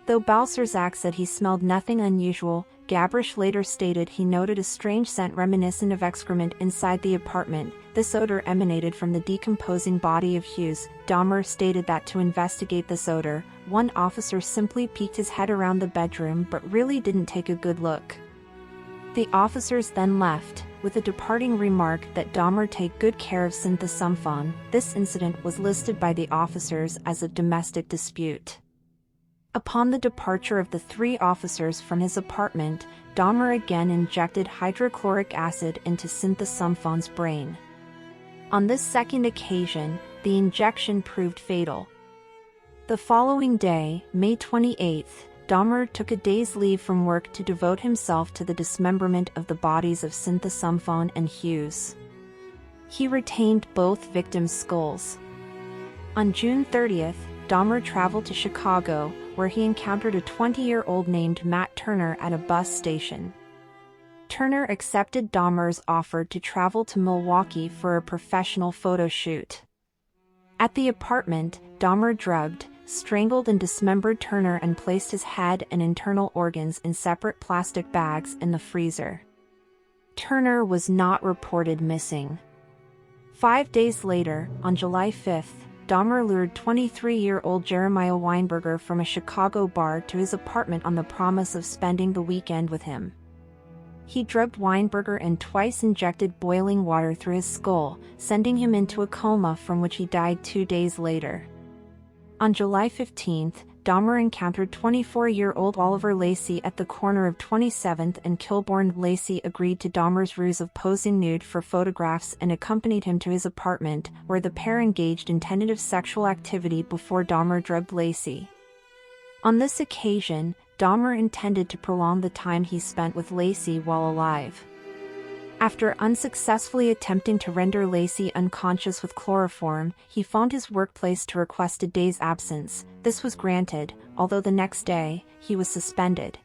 Though Balcerzak said he smelled nothing unusual, Gabrish later stated he noted a strange scent reminiscent of excrement inside the apartment. This odor emanated from the decomposing body of Hughes. Dahmer stated that to investigate this odor, one officer simply peeked his head around the bedroom but really didn't take a good look. The officers then left, with a departing remark that Dahmer take good care of Synthesumphone. This incident was listed by the officers as a domestic dispute. Upon the departure of the 3 officers from his apartment, Dahmer again injected hydrochloric acid into Synthesumphon's brain. On this second occasion, the injection proved fatal. The following day, May 28, Dahmer took a day's leave from work to devote himself to the dismemberment of the bodies of Synthesumphone and Hughes. He retained both victims' skulls. On June 30th, Dahmer traveled to Chicago, where he encountered a 20-year-old named Matt Turner at a bus station. Turner accepted Dahmer's offer to travel to Milwaukee for a professional photo shoot. At the apartment, Dahmer drugged, strangled and dismembered Turner and placed his head and internal organs in separate plastic bags in the freezer. Turner was not reported missing. 5 days later, on July 5, Dahmer lured 23-year-old Jeremiah Weinberger from a Chicago bar to his apartment on the promise of spending the weekend with him. He drugged Weinberger and twice injected boiling water through his skull, sending him into a coma from which he died 2 days later. On July 15, Dahmer encountered 24-year-old Oliver Lacey at the corner of 27th and Kilbourne. Lacey agreed to Dahmer's ruse of posing nude for photographs and accompanied him to his apartment, where the pair engaged in tentative sexual activity before Dahmer drugged Lacey. On this occasion, Dahmer intended to prolong the time he spent with Lacey while alive. After unsuccessfully attempting to render Lacey unconscious with chloroform, he phoned his workplace to request a day's absence. This was granted, although the next day, he was suspended.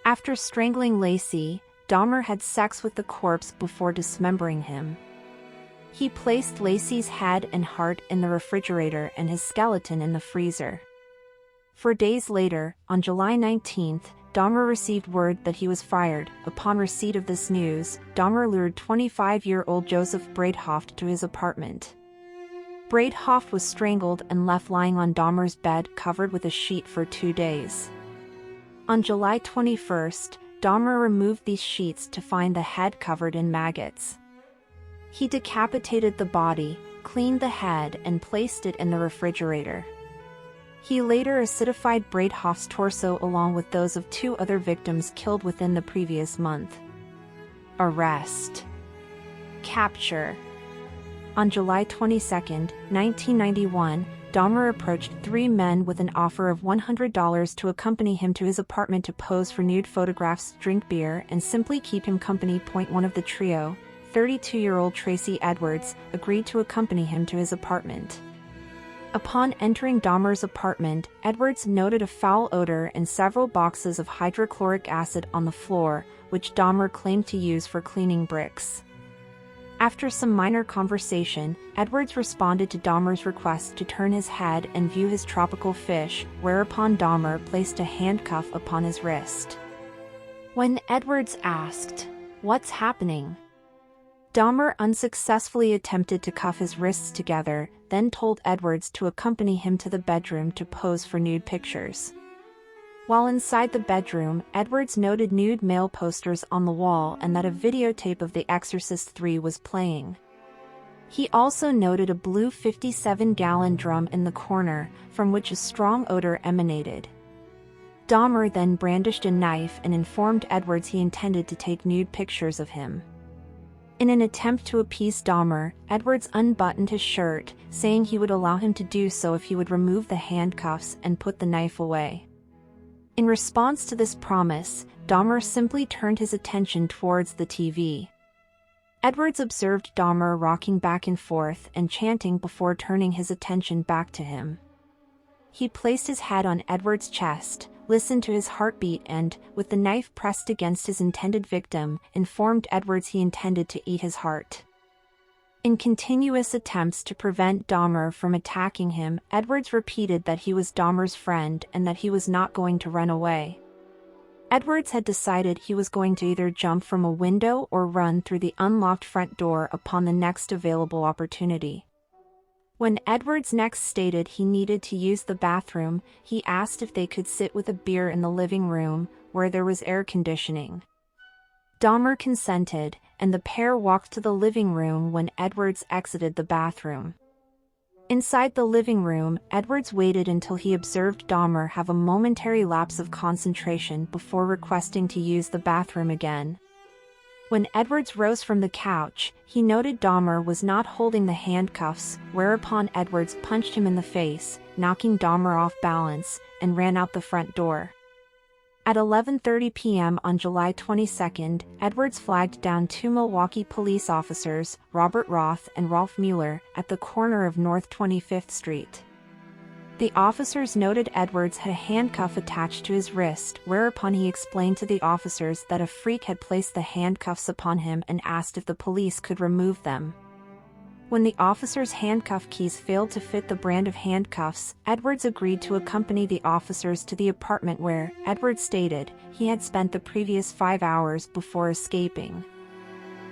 After strangling Lacey, Dahmer had sex with the corpse before dismembering him. He placed Lacey's head and heart in the refrigerator and his skeleton in the freezer. 4 days later, on July 19, Dahmer received word that he was fired. Upon receipt of this news, Dahmer lured 25-year-old Joseph Breithoft to his apartment. Breithoft was strangled and left lying on Dahmer's bed covered with a sheet for 2 days. On July 21, Dahmer removed these sheets to find the head covered in maggots. He decapitated the body, cleaned the head and placed it in the refrigerator. He later acidified Breithoft's torso along with those of 2 other victims killed within the previous month. Arrest. Capture. On July 22, 1991, Dahmer approached 3 men with an offer of $100 to accompany him to his apartment to pose for nude photographs, drink beer, and simply keep him company. One of the trio, 32-year-old Tracy Edwards, agreed to accompany him to his apartment. Upon entering Dahmer's apartment, Edwards noted a foul odor and several boxes of hydrochloric acid on the floor, which Dahmer claimed to use for cleaning bricks. After some minor conversation, Edwards responded to Dahmer's request to turn his head and view his tropical fish, whereupon Dahmer placed a handcuff upon his wrist. When Edwards asked, "What's happening?" Dahmer unsuccessfully attempted to cuff his wrists together, then told Edwards to accompany him to the bedroom to pose for nude pictures. While inside the bedroom, Edwards noted nude male posters on the wall and that a videotape of The Exorcist 3 was playing. He also noted a blue 57-gallon drum in the corner, from which a strong odor emanated. Dahmer then brandished a knife and informed Edwards he intended to take nude pictures of him. In an attempt to appease Dahmer, Edwards unbuttoned his shirt, saying he would allow him to do so if he would remove the handcuffs and put the knife away. In response to this promise, Dahmer simply turned his attention towards the TV. Edwards observed Dahmer rocking back and forth and chanting before turning his attention back to him. He placed his head on Edwards' chest, listened to his heartbeat and, with the knife pressed against his intended victim, informed Edwards he intended to eat his heart. In continuous attempts to prevent Dahmer from attacking him, Edwards repeated that he was Dahmer's friend and that he was not going to run away. Edwards had decided he was going to either jump from a window or run through the unlocked front door upon the next available opportunity. When Edwards next stated he needed to use the bathroom, he asked if they could sit with a beer in the living room, where there was air conditioning. Dahmer consented, and the pair walked to the living room when Edwards exited the bathroom. Inside the living room, Edwards waited until he observed Dahmer have a momentary lapse of concentration before requesting to use the bathroom again. When Edwards rose from the couch, he noted Dahmer was not holding the handcuffs, whereupon Edwards punched him in the face, knocking Dahmer off balance, and ran out the front door. At 11:30 p.m. on July 22, Edwards flagged down 2 Milwaukee police officers, Robert Roth and Rolf Mueller, at the corner of North 25th Street. The officers noted Edwards had a handcuff attached to his wrist, whereupon he explained to the officers that a freak had placed the handcuffs upon him and asked if the police could remove them. When the officers' handcuff keys failed to fit the brand of handcuffs, Edwards agreed to accompany the officers to the apartment where, Edwards stated, he had spent the previous 5 hours before escaping.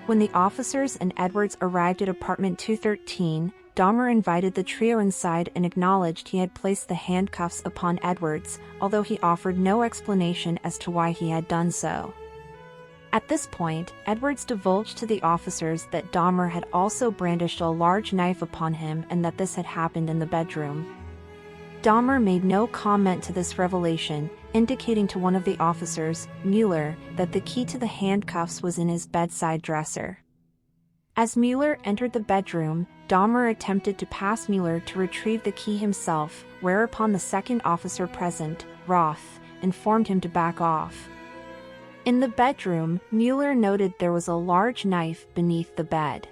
When the officers and Edwards arrived at apartment 213, Dahmer invited the trio inside and acknowledged he had placed the handcuffs upon Edwards, although he offered no explanation as to why he had done so. At this point, Edwards divulged to the officers that Dahmer had also brandished a large knife upon him and that this had happened in the bedroom. Dahmer made no comment to this revelation, indicating to one of the officers, Mueller, that the key to the handcuffs was in his bedside dresser. As Mueller entered the bedroom, Dahmer attempted to pass Mueller to retrieve the key himself, whereupon the second officer present, Roth, informed him to back off. In the bedroom, Mueller noted there was a large knife beneath the bed.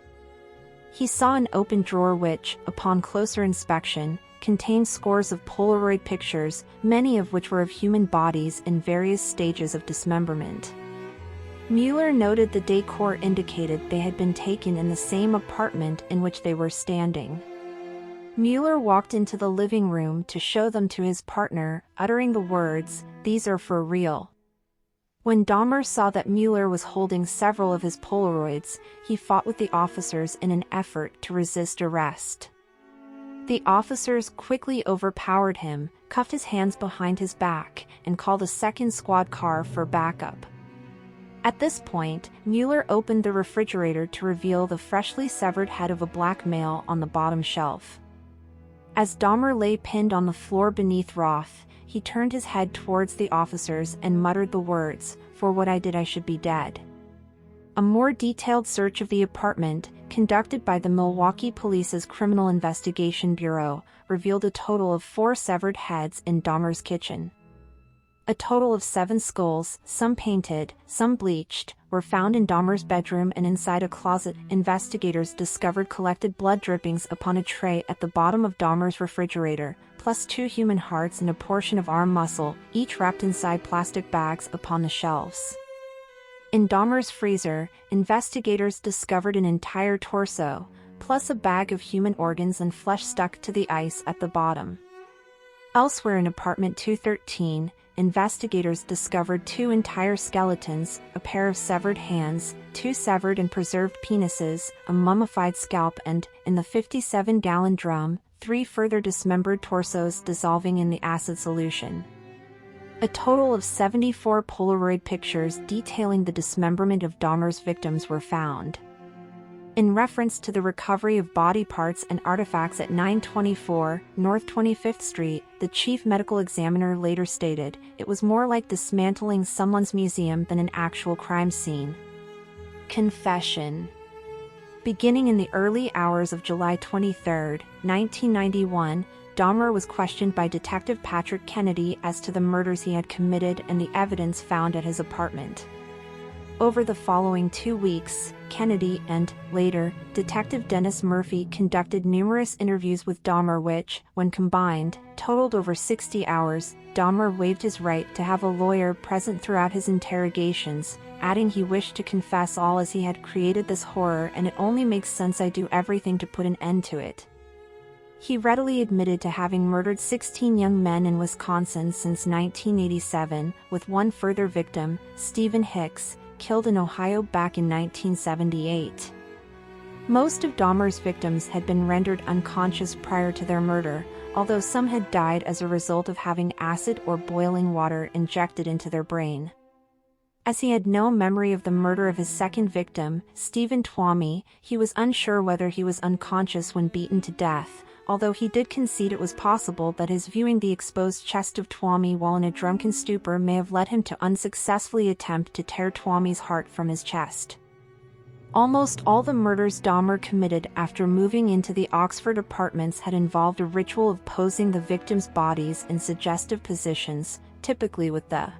He saw an open drawer which, upon closer inspection, contained scores of Polaroid pictures, many of which were of human bodies in various stages of dismemberment. Mueller noted the decor indicated they had been taken in the same apartment in which they were standing. Mueller walked into the living room to show them to his partner, uttering the words, "These are for real." When Dahmer saw that Mueller was holding several of his Polaroids, he fought with the officers in an effort to resist arrest. The officers quickly overpowered him, cuffed his hands behind his back, and called a second squad car for backup. At this point, Mueller opened the refrigerator to reveal the freshly severed head of a black male on the bottom shelf. As Dahmer lay pinned on the floor beneath Roth, he turned his head towards the officers and muttered the words, "For what I did I should be dead." A more detailed search of the apartment, conducted by the Milwaukee Police's Criminal Investigation Bureau, revealed a total of 4 severed heads in Dahmer's kitchen. A total of 7 skulls, some painted, some bleached, were found in Dahmer's bedroom and inside a closet. Investigators discovered collected blood drippings upon a tray at the bottom of Dahmer's refrigerator, plus 2 human hearts and a portion of arm muscle, each wrapped inside plastic bags upon the shelves. In Dahmer's freezer, investigators discovered an entire torso, plus a bag of human organs and flesh stuck to the ice at the bottom. Elsewhere in apartment 213, investigators discovered 2 entire skeletons, a pair of severed hands, 2 severed and preserved penises, a mummified scalp and, in the 57-gallon drum, 3 further dismembered torsos dissolving in the acid solution. A total of 74 Polaroid pictures detailing the dismemberment of Dahmer's victims were found. In reference to the recovery of body parts and artifacts at 924 North 25th Street, the chief medical examiner later stated, "It was more like dismantling someone's museum than an actual crime scene." Confession. Beginning in the early hours of July 23, 1991, Dahmer was questioned by Detective Patrick Kennedy as to the murders he had committed and the evidence found at his apartment. Over the following 2 weeks, Kennedy and, later, Detective Dennis Murphy conducted numerous interviews with Dahmer which, when combined, totaled over 60 hours. Dahmer waived his right to have a lawyer present throughout his interrogations, adding he wished to confess all as he had created this horror and it only makes sense I do everything to put an end to it. He readily admitted to having murdered 16 young men in Wisconsin since 1987, with one further victim, Stephen Hicks, killed in Ohio back in 1978. Most of Dahmer's victims had been rendered unconscious prior to their murder, although some had died as a result of having acid or boiling water injected into their brain. As he had no memory of the murder of his second victim, Stephen Twomey, he was unsure whether he was unconscious when beaten to death, although he did concede it was possible that his viewing the exposed chest of Twomey while in a drunken stupor may have led him to unsuccessfully attempt to tear Twomey's heart from his chest. Almost all the murders Dahmer committed after moving into the Oxford apartments had involved a ritual of posing the victims' bodies in suggestive positions, typically with the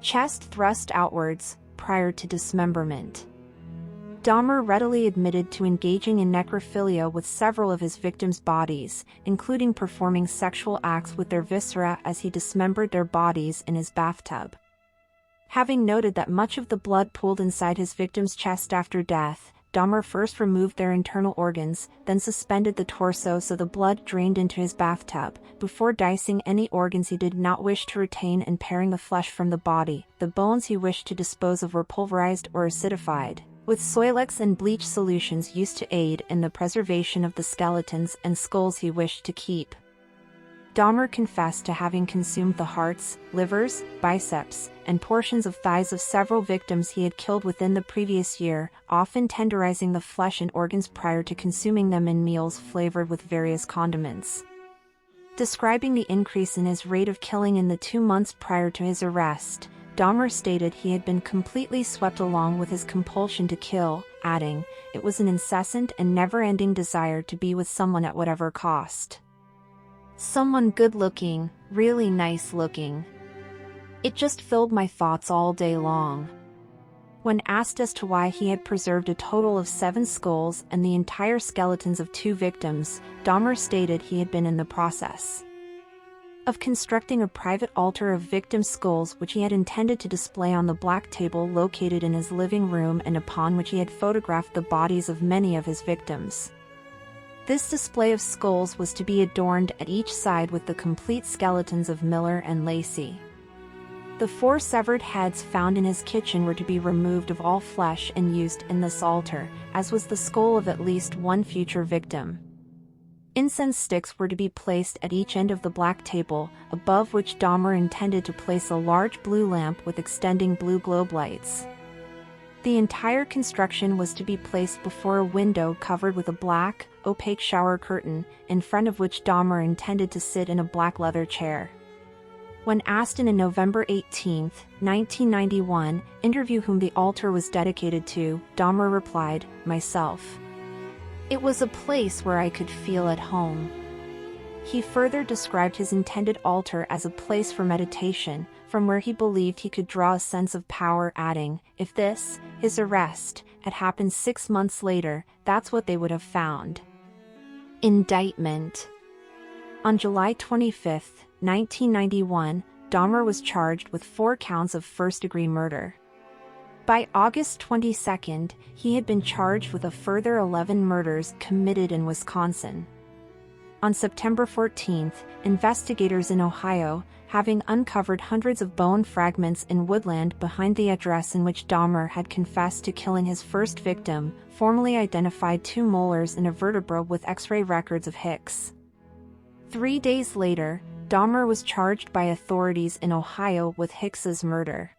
chest thrust outwards, prior to dismemberment. Dahmer readily admitted to engaging in necrophilia with several of his victims' bodies, including performing sexual acts with their viscera as he dismembered their bodies in his bathtub. Having noted that much of the blood pooled inside his victim's chest after death, Dahmer first removed their internal organs, then suspended the torso so the blood drained into his bathtub, before dicing any organs he did not wish to retain and paring the flesh from the body. The bones he wished to dispose of were pulverized or acidified. with Soilex and bleach solutions used to aid in the preservation of the skeletons and skulls he wished to keep. Dahmer confessed to having consumed the hearts, livers, biceps, and portions of thighs of several victims he had killed within the previous year, often tenderizing the flesh and organs prior to consuming them in meals flavored with various condiments. Describing the increase in his rate of killing in the 2 months prior to his arrest, Dahmer stated he had been completely swept along with his compulsion to kill, adding, "It was an incessant and never-ending desire to be with someone at whatever cost. Someone good-looking, really nice-looking. It just filled my thoughts all day long." When asked as to why he had preserved a total of 7 skulls and the entire skeletons of 2 victims, Dahmer stated he had been in the process of constructing a private altar of victim skulls which he had intended to display on the black table located in his living room and upon which he had photographed the bodies of many of his victims. This display of skulls was to be adorned at each side with the complete skeletons of Miller and Lacey. The 4 severed heads found in his kitchen were to be removed of all flesh and used in this altar, as was the skull of at least one future victim. Incense sticks were to be placed at each end of the black table, above which Dahmer intended to place a large blue lamp with extending blue globe lights. The entire construction was to be placed before a window covered with a black, opaque shower curtain, in front of which Dahmer intended to sit in a black leather chair. When asked in a November 18, 1991, interview whom the altar was dedicated to, Dahmer replied, "Myself. It was a place where I could feel at home." He further described his intended altar as a place for meditation, from where he believed he could draw a sense of power, adding, "If this, his arrest, had happened 6 months later, that's what they would have found." Indictment. On July 25, 1991, Dahmer was charged with 4 counts of first-degree murder. By August 22, he had been charged with a further 11 murders committed in Wisconsin. On September 14, investigators in Ohio, having uncovered hundreds of bone fragments in woodland behind the address in which Dahmer had confessed to killing his first victim, formally identified 2 molars and a vertebra with X-ray records of Hicks. 3 days later, Dahmer was charged by authorities in Ohio with Hicks's murder.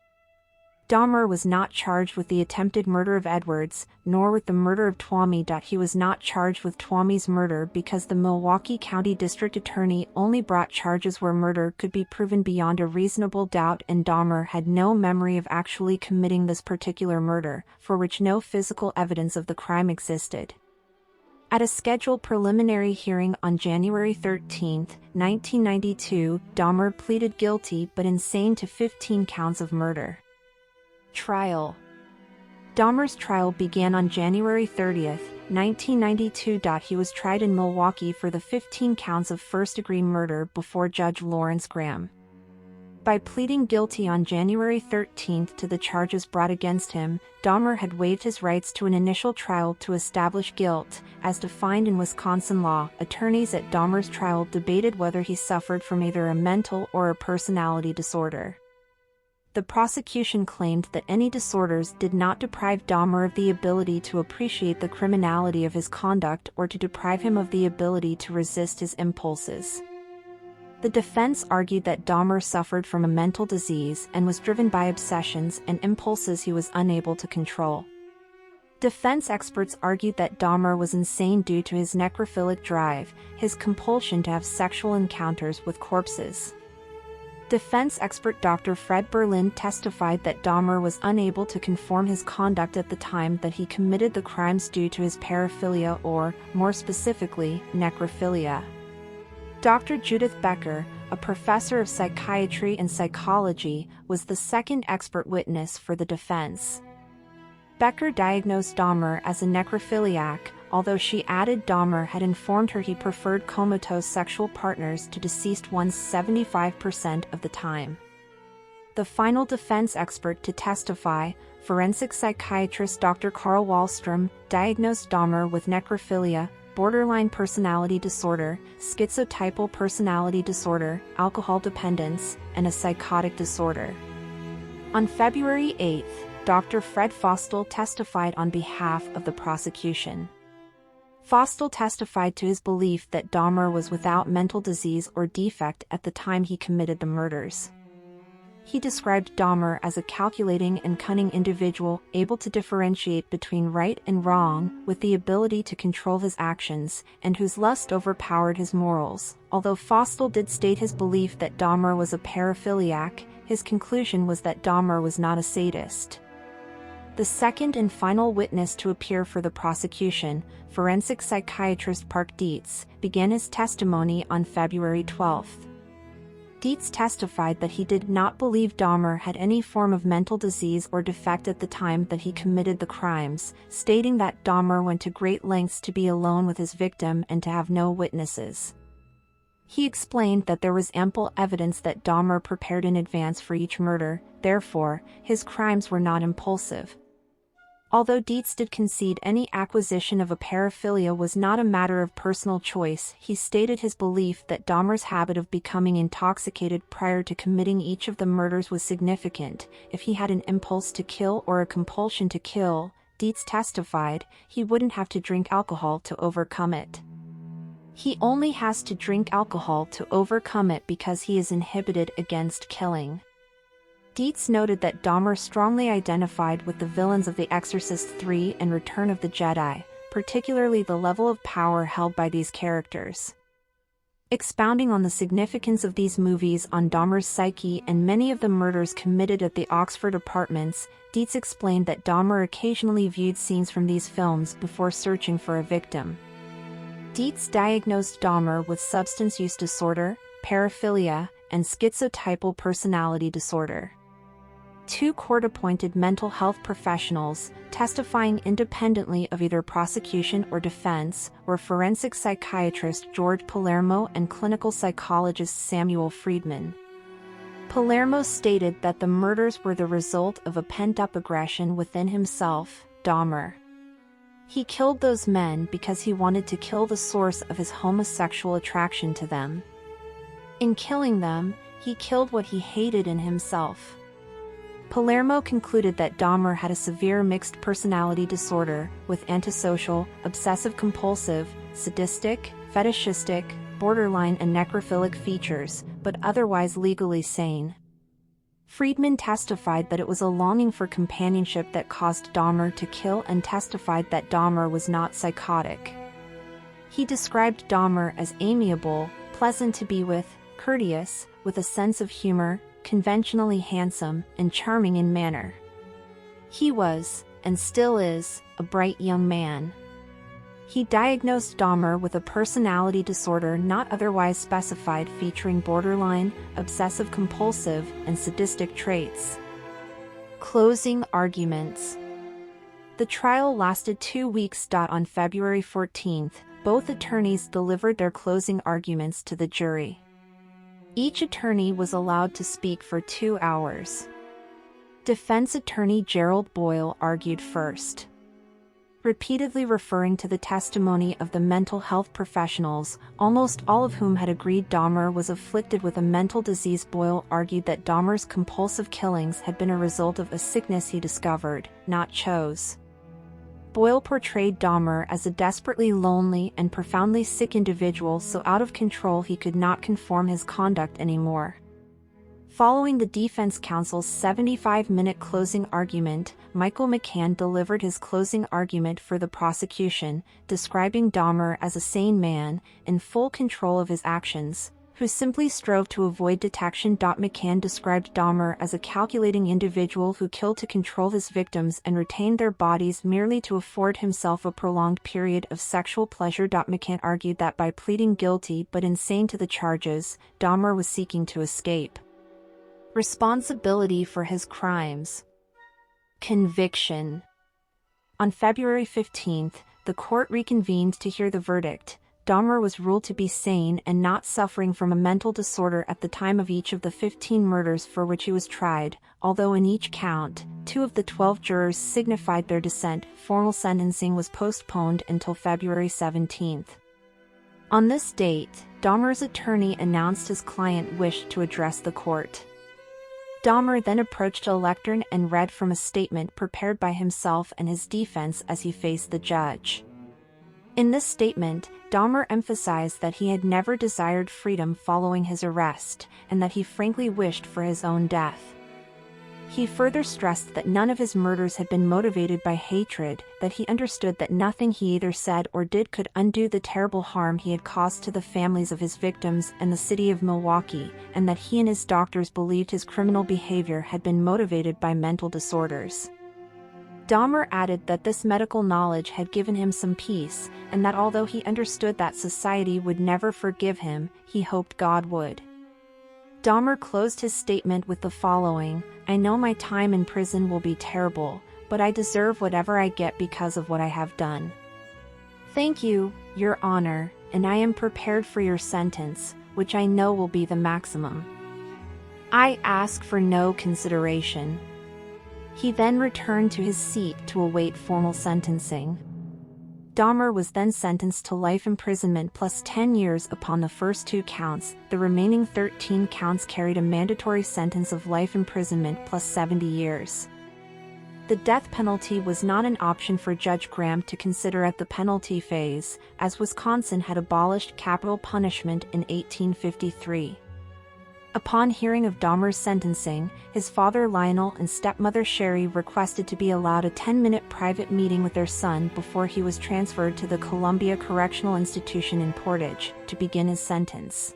Dahmer was not charged with the attempted murder of Edwards, nor with the murder of Twomey. He was not charged with Twomey's murder because the Milwaukee County District Attorney only brought charges where murder could be proven beyond a reasonable doubt, and Dahmer had no memory of actually committing this particular murder, for which no physical evidence of the crime existed. At a scheduled preliminary hearing on January 13, 1992, Dahmer pleaded guilty but insane to 15 counts of murder. Trial. Dahmer's trial began on January 30, 1992. He was tried in Milwaukee for the 15 counts of first-degree murder before Judge Lawrence Graham. By pleading guilty on January 13 to the charges brought against him, Dahmer had waived his rights to an initial trial to establish guilt. As defined in Wisconsin law, attorneys at Dahmer's trial debated whether he suffered from either a mental or a personality disorder. The prosecution claimed that any disorders did not deprive Dahmer of the ability to appreciate the criminality of his conduct or to deprive him of the ability to resist his impulses. The defense argued that Dahmer suffered from a mental disease and was driven by obsessions and impulses he was unable to control. Defense experts argued that Dahmer was insane due to his necrophilic drive, his compulsion to have sexual encounters with corpses. Defense expert Dr. Fred Berlin testified that Dahmer was unable to conform his conduct at the time that he committed the crimes due to his paraphilia or, more specifically, necrophilia. Dr. Judith Becker, a professor of psychiatry and psychology, was the second expert witness for the defense. Becker diagnosed Dahmer as a necrophiliac, although she added Dahmer had informed her he preferred comatose sexual partners to deceased ones 75% of the time. The final defense expert to testify, forensic psychiatrist Dr. Carl Wallstrom, diagnosed Dahmer with necrophilia, borderline personality disorder, schizotypal personality disorder, alcohol dependence, and a psychotic disorder. On February 8, Dr. Fred Fostel testified on behalf of the prosecution. Fostel testified to his belief that Dahmer was without mental disease or defect at the time he committed the murders. He described Dahmer as a calculating and cunning individual, able to differentiate between right and wrong, with the ability to control his actions, and whose lust overpowered his morals. Although Fostel did state his belief that Dahmer was a paraphiliac, his conclusion was that Dahmer was not a sadist. The second and final witness to appear for the prosecution, forensic psychiatrist Park Dietz, began his testimony on February 12. Dietz testified that he did not believe Dahmer had any form of mental disease or defect at the time that he committed the crimes, stating that Dahmer went to great lengths to be alone with his victim and to have no witnesses. He explained that there was ample evidence that Dahmer prepared in advance for each murder, therefore, his crimes were not impulsive. Although Dietz did concede any acquisition of a paraphilia was not a matter of personal choice, he stated his belief that Dahmer's habit of becoming intoxicated prior to committing each of the murders was significant. If he had an impulse to kill or a compulsion to kill, Dietz testified, he wouldn't have to drink alcohol to overcome it. He only has to drink alcohol to overcome it because he is inhibited against killing. Dietz noted that Dahmer strongly identified with the villains of The Exorcist 3 and Return of the Jedi, particularly the level of power held by these characters. Expounding on the significance of these movies on Dahmer's psyche and many of the murders committed at the Oxford apartments, Dietz explained that Dahmer occasionally viewed scenes from these films before searching for a victim. Dietz diagnosed Dahmer with substance use disorder, paraphilia, and schizotypal personality disorder. Two court-appointed mental health professionals, testifying independently of either prosecution or defense, were forensic psychiatrist George Palermo and clinical psychologist Samuel Friedman. Palermo stated that the murders were the result of a pent-up aggression within himself, Dahmer. He killed those men because he wanted to kill the source of his homosexual attraction to them. In killing them, he killed what he hated in himself. Palermo concluded that Dahmer had a severe mixed personality disorder, with antisocial, obsessive-compulsive, sadistic, fetishistic, borderline and necrophilic features, but otherwise legally sane. Friedman testified that it was a longing for companionship that caused Dahmer to kill and testified that Dahmer was not psychotic. He described Dahmer as amiable, pleasant to be with, courteous, with a sense of humor, conventionally handsome, and charming in manner. He was, and still is, a bright young man. He diagnosed Dahmer with a personality disorder not otherwise specified featuring borderline, obsessive-compulsive, and sadistic traits. Closing arguments. The trial lasted 2 weeks. On February 14, both attorneys delivered their closing arguments to the jury. Each attorney was allowed to speak for 2 hours. Defense attorney Gerald Boyle argued first. Repeatedly referring to the testimony of the mental health professionals, almost all of whom had agreed Dahmer was afflicted with a mental disease, Boyle argued that Dahmer's compulsive killings had been a result of a sickness he discovered, not chose. Boyle portrayed Dahmer as a desperately lonely and profoundly sick individual so out of control he could not conform his conduct anymore. Following the defense counsel's 75-minute closing argument, Michael McCann delivered his closing argument for the prosecution, describing Dahmer as a sane man, in full control of his actions, who simply strove to avoid detection. McCann described Dahmer as a calculating individual who killed to control his victims and retained their bodies merely to afford himself a prolonged period of sexual pleasure. McCann argued that by pleading guilty but insane to the charges, Dahmer was seeking to escape responsibility for his crimes. Conviction. On February 15, the court reconvened to hear the verdict. Dahmer was ruled to be sane and not suffering from a mental disorder at the time of each of the 15 murders for which he was tried, although in each count, 2 of the 12 jurors signified their dissent. Formal sentencing was postponed until February 17. On this date, Dahmer's attorney announced his client wished to address the court. Dahmer then approached a lectern and read from a statement prepared by himself and his defense as he faced the judge. In this statement, Dahmer emphasized that he had never desired freedom following his arrest, and that he frankly wished for his own death. He further stressed that none of his murders had been motivated by hatred, that he understood that nothing he either said or did could undo the terrible harm he had caused to the families of his victims and the city of Milwaukee, and that he and his doctors believed his criminal behavior had been motivated by mental disorders. Dahmer added that this medical knowledge had given him some peace, and that although he understood that society would never forgive him, he hoped God would. Dahmer closed his statement with the following: "I know my time in prison will be terrible, but I deserve whatever I get because of what I have done. Thank you, Your Honor, and I am prepared for your sentence, which I know will be the maximum. I ask for no consideration." He then returned to his seat to await formal sentencing. Dahmer was then sentenced to life imprisonment plus 10 years upon the first 2 counts. The remaining 13 counts carried a mandatory sentence of life imprisonment plus 70 years. The death penalty was not an option for Judge Graham to consider at the penalty phase, as Wisconsin had abolished capital punishment in 1853. Upon hearing of Dahmer's sentencing, his father Lionel and stepmother Sherry requested to be allowed a 10-minute private meeting with their son before he was transferred to the Columbia Correctional Institution in Portage to begin his sentence.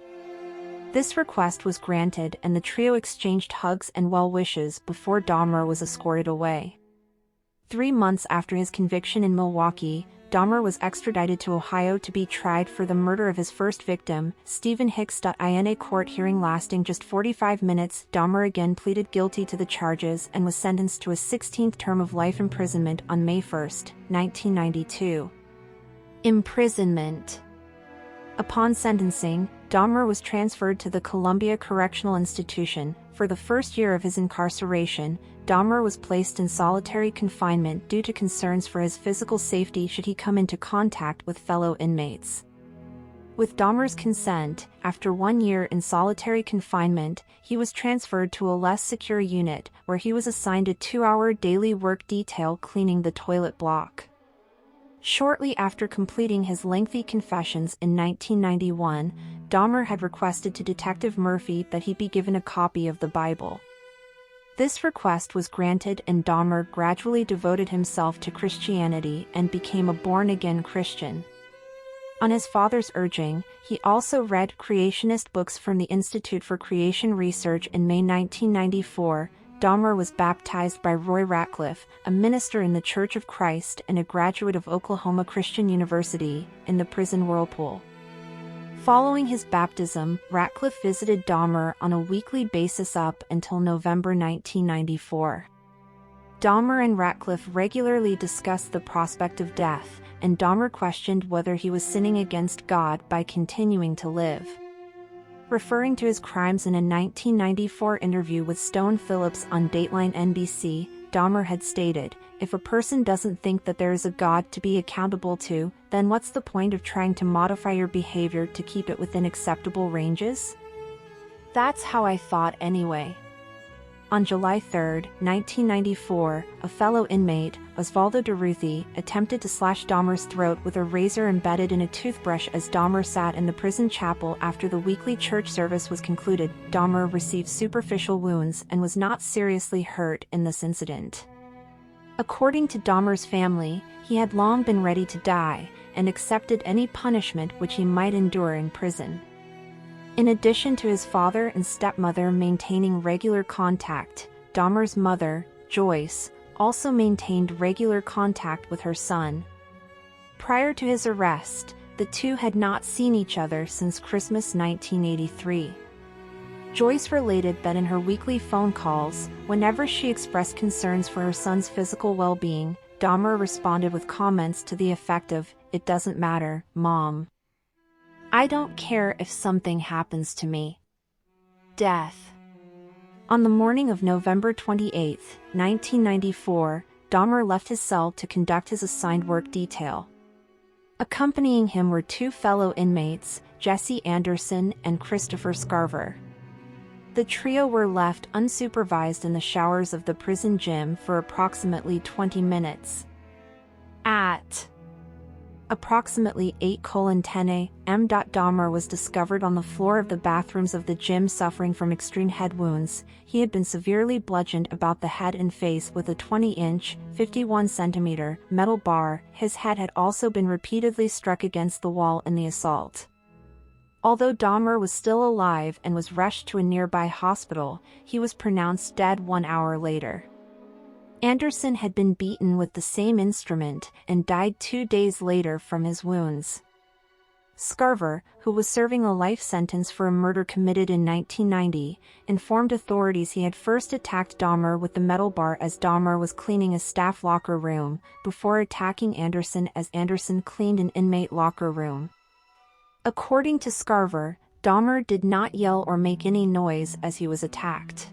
This request was granted, and the trio exchanged hugs and well wishes before Dahmer was escorted away. 3 months after his conviction in Milwaukee, Dahmer was extradited to Ohio to be tried for the murder of his first victim, Stephen Hicks. In a court hearing lasting just 45 minutes, Dahmer again pleaded guilty to the charges and was sentenced to a 16th term of life imprisonment on May 1, 1992. Imprisonment. Upon sentencing, Dahmer was transferred to the Columbia Correctional Institution. For the first year of his incarceration, Dahmer was placed in solitary confinement due to concerns for his physical safety should he come into contact with fellow inmates. With Dahmer's consent, after 1 year in solitary confinement, he was transferred to a less secure unit, where he was assigned a 2-hour daily work detail cleaning the toilet block. Shortly after completing his lengthy confessions in 1991, Dahmer had requested to Detective Murphy that he be given a copy of the Bible. This request was granted, and Dahmer gradually devoted himself to Christianity and became a born-again Christian. On his father's urging, he also read creationist books from the Institute for Creation Research. In May 1994, Dahmer was baptized by Roy Ratcliffe, a minister in the Church of Christ and a graduate of Oklahoma Christian University, in the prison whirlpool. Following his baptism, Ratcliffe visited Dahmer on a weekly basis up until November 1994. Dahmer and Ratcliffe regularly discussed the prospect of death, and Dahmer questioned whether he was sinning against God by continuing to live. Referring to his crimes in a 1994 interview with Stone Phillips on Dateline NBC, Dahmer had stated, "If a person doesn't think that there is a God to be accountable to, then what's the point of trying to modify your behavior to keep it within acceptable ranges? That's how I thought anyway." On July 3, 1994, a fellow inmate, Osvaldo Durruti, attempted to slash Dahmer's throat with a razor embedded in a toothbrush as Dahmer sat in the prison chapel after the weekly church service was concluded. Dahmer received superficial wounds and was not seriously hurt in this incident. According to Dahmer's family, he had long been ready to die, and accepted any punishment which he might endure in prison. In addition to his father and stepmother maintaining regular contact, Dahmer's mother, Joyce, also maintained regular contact with her son. Prior to his arrest, the two had not seen each other since Christmas 1983. Joyce related that in her weekly phone calls, whenever she expressed concerns for her son's physical well-being, Dahmer responded with comments to the effect of, "It doesn't matter, Mom. I don't care if something happens to me." Death. On the morning of November 28, 1994, Dahmer left his cell to conduct his assigned work detail. Accompanying him were 2 fellow inmates, Jesse Anderson and Christopher Scarver. The trio were left unsupervised in the showers of the prison gym for approximately 20 minutes. At approximately 8:10 a.m. Dahmer was discovered on the floor of the bathrooms of the gym suffering from extreme head wounds. He had been severely bludgeoned about the head and face with a 20-inch, 51-centimeter metal bar. His head had also been repeatedly struck against the wall in the assault. Although Dahmer was still alive and was rushed to a nearby hospital, he was pronounced dead 1 hour later. Anderson had been beaten with the same instrument and died 2 days later from his wounds. Scarver, who was serving a life sentence for a murder committed in 1990, informed authorities he had first attacked Dahmer with the metal bar as Dahmer was cleaning a staff locker room, before attacking Anderson as Anderson cleaned an inmate locker room. According to Scarver, Dahmer did not yell or make any noise as he was attacked.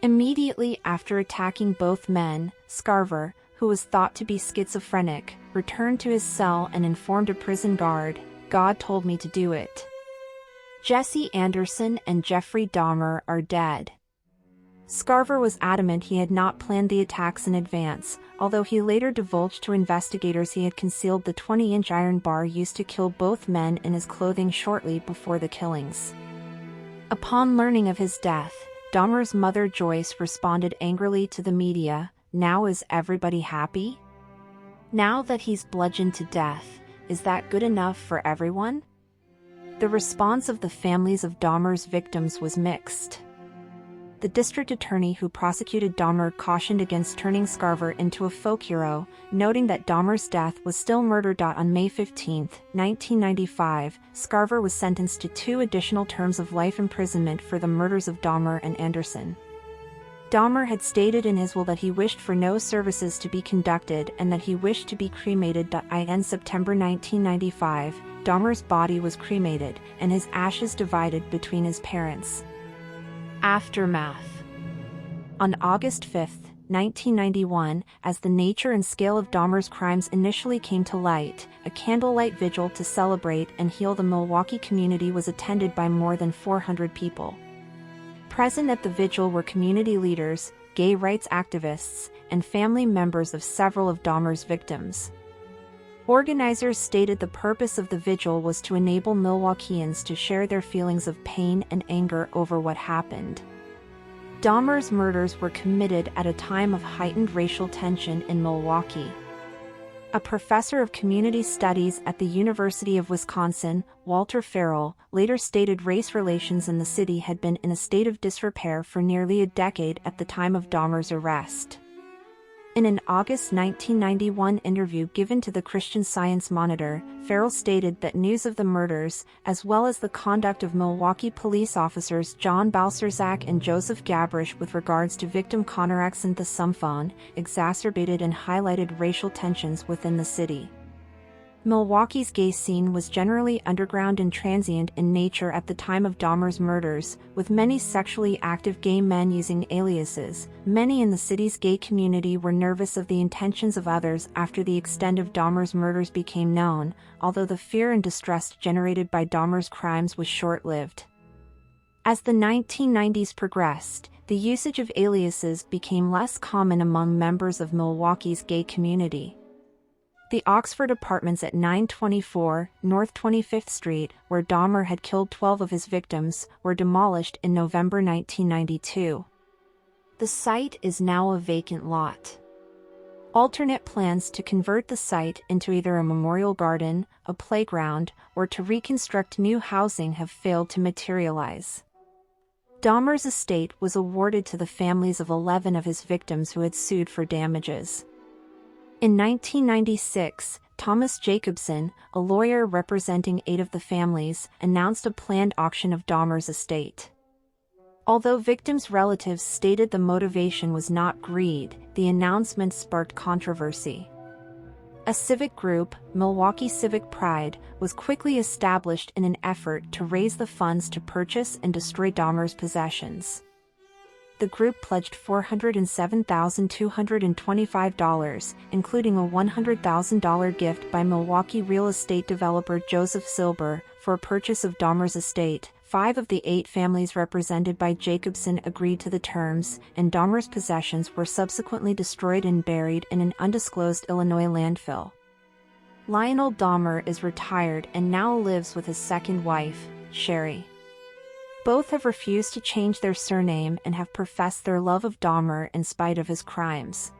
Immediately after attacking both men, Scarver, who was thought to be schizophrenic, returned to his cell and informed a prison guard, "God told me to do it." Jesse Anderson and Jeffrey Dahmer are dead. Scarver was adamant he had not planned the attacks in advance, although he later divulged to investigators he had concealed the 20-inch iron bar used to kill both men in his clothing shortly before the killings. Upon learning of his death, Dahmer's mother Joyce responded angrily to the media, "Now is everybody happy? Now that he's bludgeoned to death, is that good enough for everyone?" The response of the families of Dahmer's victims was mixed. The district attorney who prosecuted Dahmer cautioned against turning Scarver into a folk hero, noting that Dahmer's death was still murder. On May 15, 1995, Scarver was sentenced to 2 additional terms of life imprisonment for the murders of Dahmer and Anderson. Dahmer had stated in his will that he wished for no services to be conducted and that he wished to be cremated. In September 1995, Dahmer's body was cremated, and his ashes divided between his parents. Aftermath. On August 5, 1991, as the nature and scale of Dahmer's crimes initially came to light, a candlelight vigil to celebrate and heal the Milwaukee community was attended by more than 400 people. Present at the vigil were community leaders, gay rights activists, and family members of several of Dahmer's victims. Organizers stated the purpose of the vigil was to enable Milwaukeeans to share their feelings of pain and anger over what happened. Dahmer's murders were committed at a time of heightened racial tension in Milwaukee. A professor of community studies at the University of Wisconsin, Walter Farrell, later stated race relations in the city had been in a state of disrepair for nearly a decade at the time of Dahmer's arrest. In an August 1991 interview given to the Christian Science Monitor, Farrell stated that news of the murders, as well as the conduct of Milwaukee police officers John Balserzak and Joseph Gabrish with regards to victim Connor Xanthosumphone, exacerbated and highlighted racial tensions within the city. Milwaukee's gay scene was generally underground and transient in nature at the time of Dahmer's murders, with many sexually active gay men using aliases. Many in the city's gay community were nervous of the intentions of others after the extent of Dahmer's murders became known, although the fear and distress generated by Dahmer's crimes was short-lived. As the 1990s progressed, the usage of aliases became less common among members of Milwaukee's gay community. The Oxford Apartments at 924 North 25th Street, where Dahmer had killed 12 of his victims, were demolished in November 1992. The site is now a vacant lot. Alternate plans to convert the site into either a memorial garden, a playground, or to reconstruct new housing have failed to materialize. Dahmer's estate was awarded to the families of 11 of his victims who had sued for damages. In 1996, Thomas Jacobson, a lawyer representing 8 of the families, announced a planned auction of Dahmer's estate. Although victims' relatives stated the motivation was not greed, the announcement sparked controversy. A civic group, Milwaukee Civic Pride, was quickly established in an effort to raise the funds to purchase and destroy Dahmer's possessions. The group pledged $407,225, including a $100,000 gift by Milwaukee real estate developer Joseph Silber, for a purchase of Dahmer's estate, 5 of the 8 families represented by Jacobson agreed to the terms, and Dahmer's possessions were subsequently destroyed and buried in an undisclosed Illinois landfill. Lionel Dahmer is retired and now lives with his second wife, Sherry. Both have refused to change their surname and have professed their love of Dahmer in spite of his crimes.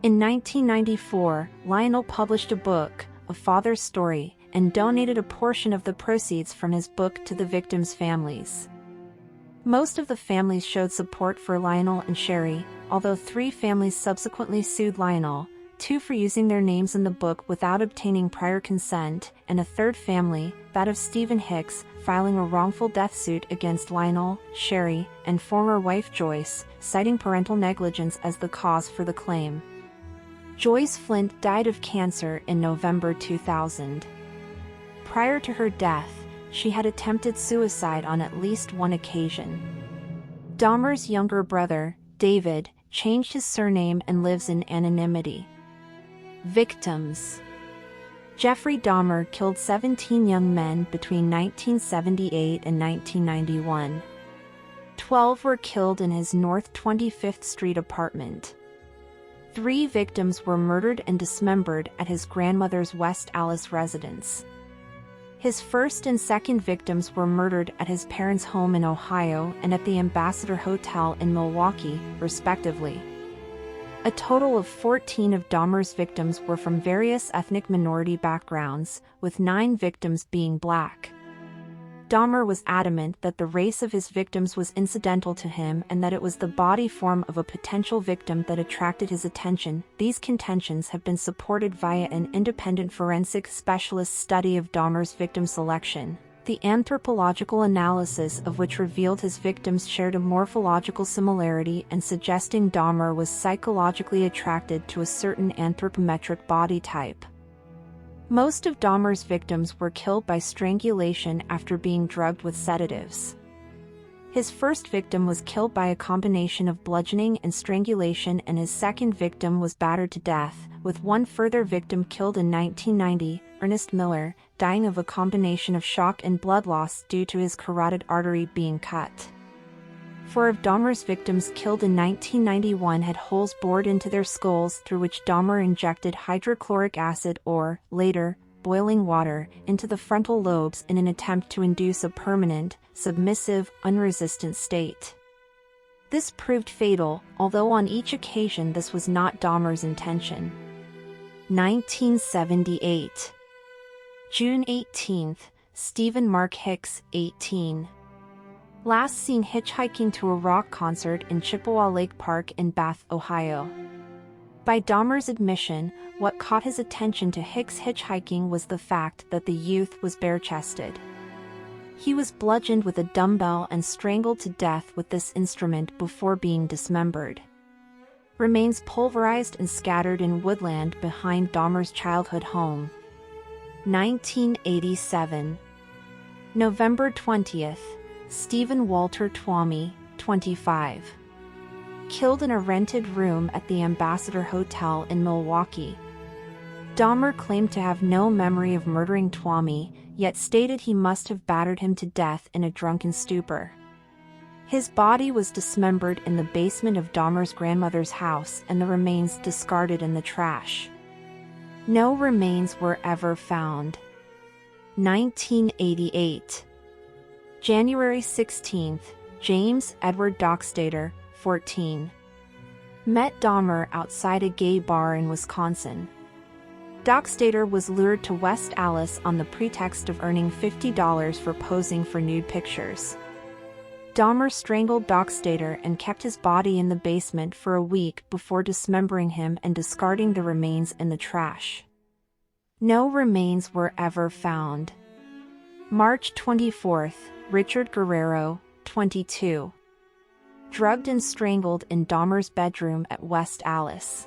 In 1994, Lionel published a book, A Father's Story, and donated a portion of the proceeds from his book to the victims' families. Most of the families showed support for Lionel and Sherry, although 3 families subsequently sued Lionel, 2 for using their names in the book without obtaining prior consent, and a 3rd family, that of Stephen Hicks, filing a wrongful death suit against Lionel, Sherry, and former wife Joyce, citing parental negligence as the cause for the claim. Joyce Flint died of cancer in November 2000. Prior to her death, she had attempted suicide on at least one occasion. Dahmer's younger brother, David, changed his surname and lives in anonymity. Victims: Jeffrey Dahmer killed 17 young men between 1978 and 1991. 12 were killed in his North 25th Street apartment. 3 victims were murdered and dismembered at his grandmother's West Allis residence. His first and second victims were murdered at his parents' home in Ohio and at the Ambassador Hotel in Milwaukee, respectively. A total of 14 of Dahmer's victims were from various ethnic minority backgrounds, with 9 victims being Black. Dahmer was adamant that the race of his victims was incidental to him and that it was the body form of a potential victim that attracted his attention. These contentions have been supported via an independent forensic specialist study of Dahmer's victim selection, the anthropological analysis of which revealed his victims shared a morphological similarity and suggesting Dahmer was psychologically attracted to a certain anthropometric body type. Most of Dahmer's victims were killed by strangulation after being drugged with sedatives. His first victim was killed by a combination of bludgeoning and strangulation, and his second victim was battered to death, with one further victim killed in 1990, Ernest Miller, dying of a combination of shock and blood loss due to his carotid artery being cut. 4 of Dahmer's victims killed in 1991 had holes bored into their skulls through which Dahmer injected hydrochloric acid or, later, boiling water, into the frontal lobes in an attempt to induce a permanent, submissive, unresistant state. This proved fatal, although on each occasion this was not Dahmer's intention. 1978. June 18, Stephen Mark Hicks, 18. Last seen hitchhiking to a rock concert in Chippewa Lake Park in Bath, Ohio. By Dahmer's admission, what caught his attention to Hicks hitchhiking was the fact that the youth was bare-chested. He was bludgeoned with a dumbbell and strangled to death with this instrument before being dismembered. Remains pulverized and scattered in woodland behind Dahmer's childhood home. 1987. November 20th. Stephen Walter Twomey, 25. Killed in a rented room at the Ambassador Hotel in Milwaukee. Dahmer claimed to have no memory of murdering Twomey, yet stated he must have battered him to death in a drunken stupor. His body was dismembered in the basement of Dahmer's grandmother's house and the remains discarded in the trash. No remains were ever found. 1988. January 16, James Edward Dockstader, 14. Met Dahmer outside a gay bar in Wisconsin. Dockstader was lured to West Allis on the pretext of earning $50 for posing for nude pictures. Dahmer strangled Dockstader and kept his body in the basement for a week before dismembering him and discarding the remains in the trash. No remains were ever found. March 24, Richard Guerrero, 22. Drugged and strangled in Dahmer's bedroom at West Allis.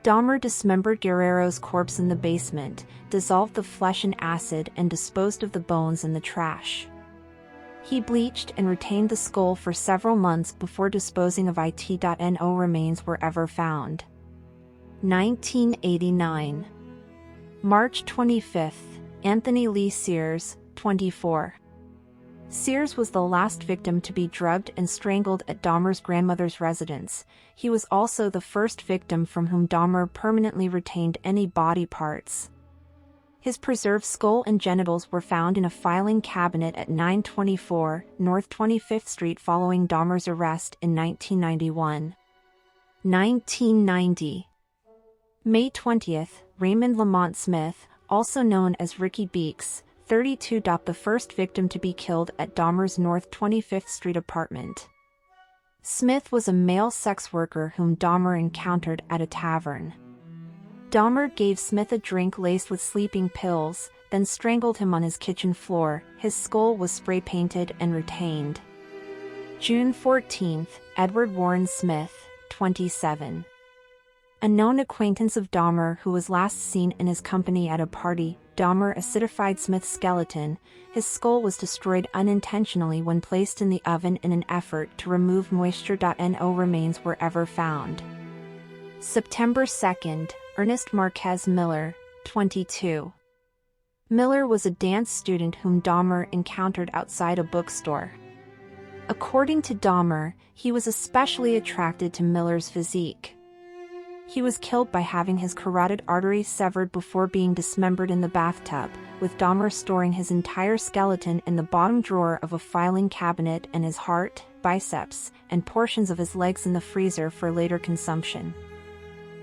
Dahmer dismembered Guerrero's corpse in the basement, dissolved the flesh in acid and disposed of the bones in the trash. He bleached and retained the skull for several months before disposing of it. No remains were ever found. 1989. March 25, Anthony Lee Sears, 24. Sears was the last victim to be drugged and strangled at Dahmer's grandmother's residence. He was also the first victim from whom Dahmer permanently retained any body parts. His preserved skull and genitals were found in a filing cabinet at 924 North 25th Street following Dahmer's arrest in 1991. 1990. May 20th, Raymond Lamont Smith, also known as Ricky Beeks, 32, the first victim to be killed at Dahmer's North 25th Street apartment. Smith was a male sex worker whom Dahmer encountered at a tavern. Dahmer gave Smith a drink laced with sleeping pills, then strangled him on his kitchen floor. His skull was spray-painted and retained. June 14th, Edward Warren Smith, 27. A known acquaintance of Dahmer who was last seen in his company at a party. Dahmer acidified Smith's skeleton. His skull was destroyed unintentionally when placed in the oven in an effort to remove moisture. No remains were ever found. September 2nd, Ernest Marquez Miller, 22. Miller was a dance student whom Dahmer encountered outside a bookstore. According to Dahmer, he was especially attracted to Miller's physique. He was killed by having his carotid artery severed before being dismembered in the bathtub, with Dahmer storing his entire skeleton in the bottom drawer of a filing cabinet and his heart, biceps, and portions of his legs in the freezer for later consumption.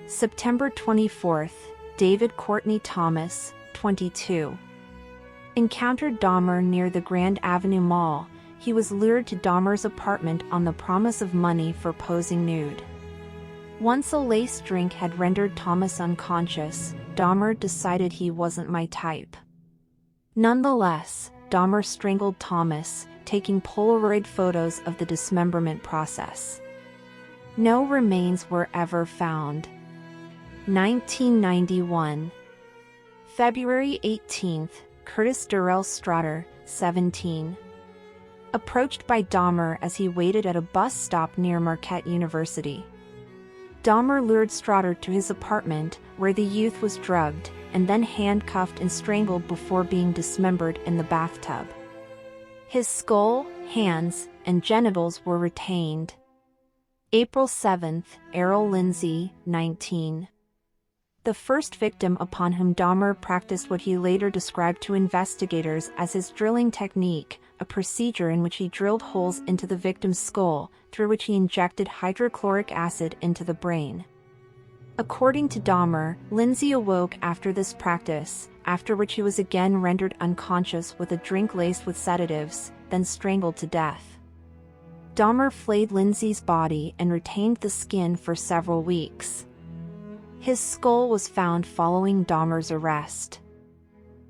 September 24th, David Courtney Thomas, 22. Encountered Dahmer near the Grand Avenue Mall. He was lured to Dahmer's apartment on the promise of money for posing nude. Once a laced drink had rendered Thomas unconscious, Dahmer decided he wasn't my type. Nonetheless, Dahmer strangled Thomas, taking Polaroid photos of the dismemberment process. No remains were ever found. 1991. February 18th, Curtis Durrell Strutter, 17. Approached by Dahmer as he waited at a bus stop near Marquette University. Dahmer lured Strutter to his apartment, where the youth was drugged, and then handcuffed and strangled before being dismembered in the bathtub. His skull, hands, and genitals were retained. April 7th, Errol Lindsay, 19. The first victim upon whom Dahmer practiced what he later described to investigators as his drilling technique, a procedure in which he drilled holes into the victim's skull, through which he injected hydrochloric acid into the brain. According to Dahmer, Lindsay awoke after this practice, after which he was again rendered unconscious with a drink laced with sedatives, then strangled to death. Dahmer flayed Lindsay's body and retained the skin for several weeks. His skull was found following Dahmer's arrest.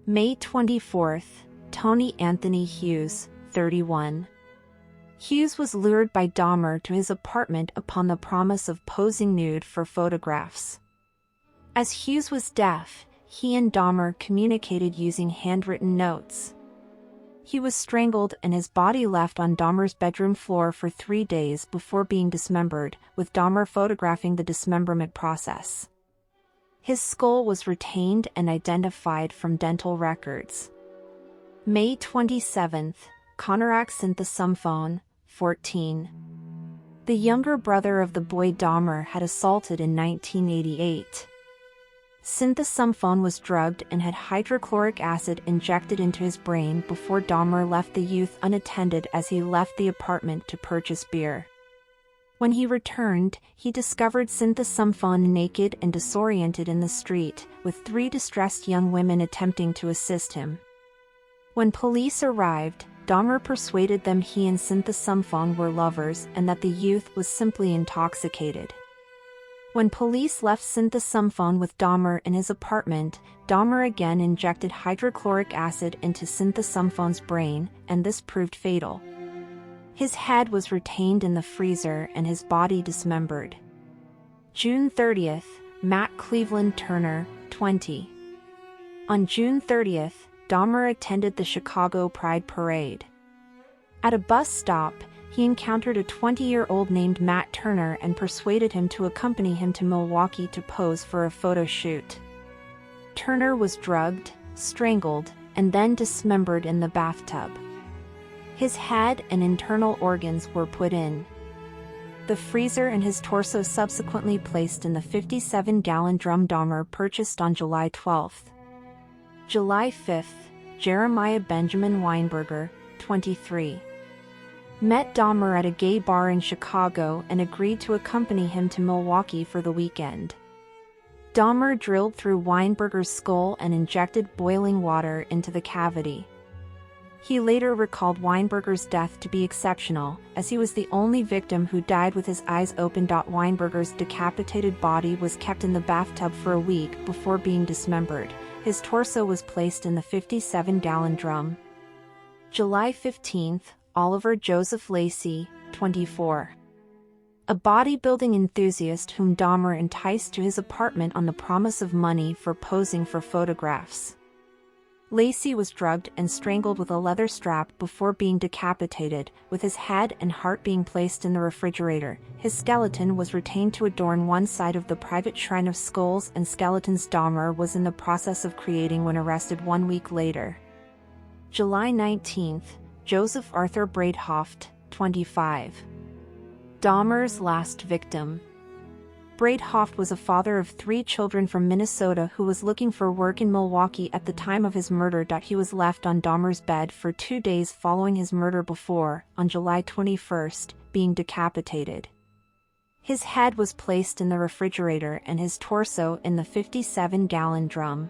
May 24th, Tony Anthony Hughes, 31. Hughes was lured by Dahmer to his apartment upon the promise of posing nude for photographs. As Hughes was deaf, he and Dahmer communicated using handwritten notes. He was strangled and his body left on Dahmer's bedroom floor for 3 days before being dismembered, with Dahmer photographing the dismemberment process. His skull was retained and identified from dental records. May 27th, Conorak Synthesumphone, 14. The younger brother of the boy Dahmer had assaulted in 1988. Synthesumphone was drugged and had hydrochloric acid injected into his brain before Dahmer left the youth unattended as he left the apartment to purchase beer. When he returned, he discovered Synthesumphone naked and disoriented in the street, with 3 distressed young women attempting to assist him. When police arrived, Dahmer persuaded them he and Synthesumphone were lovers and that the youth was simply intoxicated. When police left Synthesumphone with Dahmer in his apartment, Dahmer again injected hydrochloric acid into Synthesumphone's brain, and this proved fatal. His head was retained in the freezer and his body dismembered. June 30th, Matt Cleveland Turner, 20. On June 30th, Dahmer attended the Chicago Pride Parade. At a bus stop, he encountered a 20-year-old named Matt Turner and persuaded him to accompany him to Milwaukee to pose for a photo shoot. Turner was drugged, strangled, and then dismembered in the bathtub. His head and internal organs were put in the freezer and his torso subsequently placed in the 57-gallon drum. Dahmer purchased on July 12. July 5, Jeremiah Benjamin Weinberger, 23, met Dahmer at a gay bar in Chicago and agreed to accompany him to Milwaukee for the weekend. Dahmer drilled through Weinberger's skull and injected boiling water into the cavity. He later recalled Weinberger's death to be exceptional, as he was the only victim who died with his eyes open. Weinberger's decapitated body was kept in the bathtub for a week before being dismembered. His torso was placed in the 57-gallon drum. July 15, Oliver Joseph Lacey, 24. A bodybuilding enthusiast whom Dahmer enticed to his apartment on the promise of money for posing for photographs. Lacey was drugged and strangled with a leather strap before being decapitated, with his head and heart being placed in the refrigerator. His skeleton was retained to adorn one side of the private shrine of skulls and skeletons Dahmer was in the process of creating when arrested 1 week later. July 19, Joseph Arthur Breithoft, 25. Dahmer's last victim. Breithoft was a father of 3 children from Minnesota who was looking for work in Milwaukee at the time of his murder. He was left on Dahmer's bed for 2 days following his murder before, on July 21, being decapitated. His head was placed in the refrigerator and his torso in the 57-gallon drum.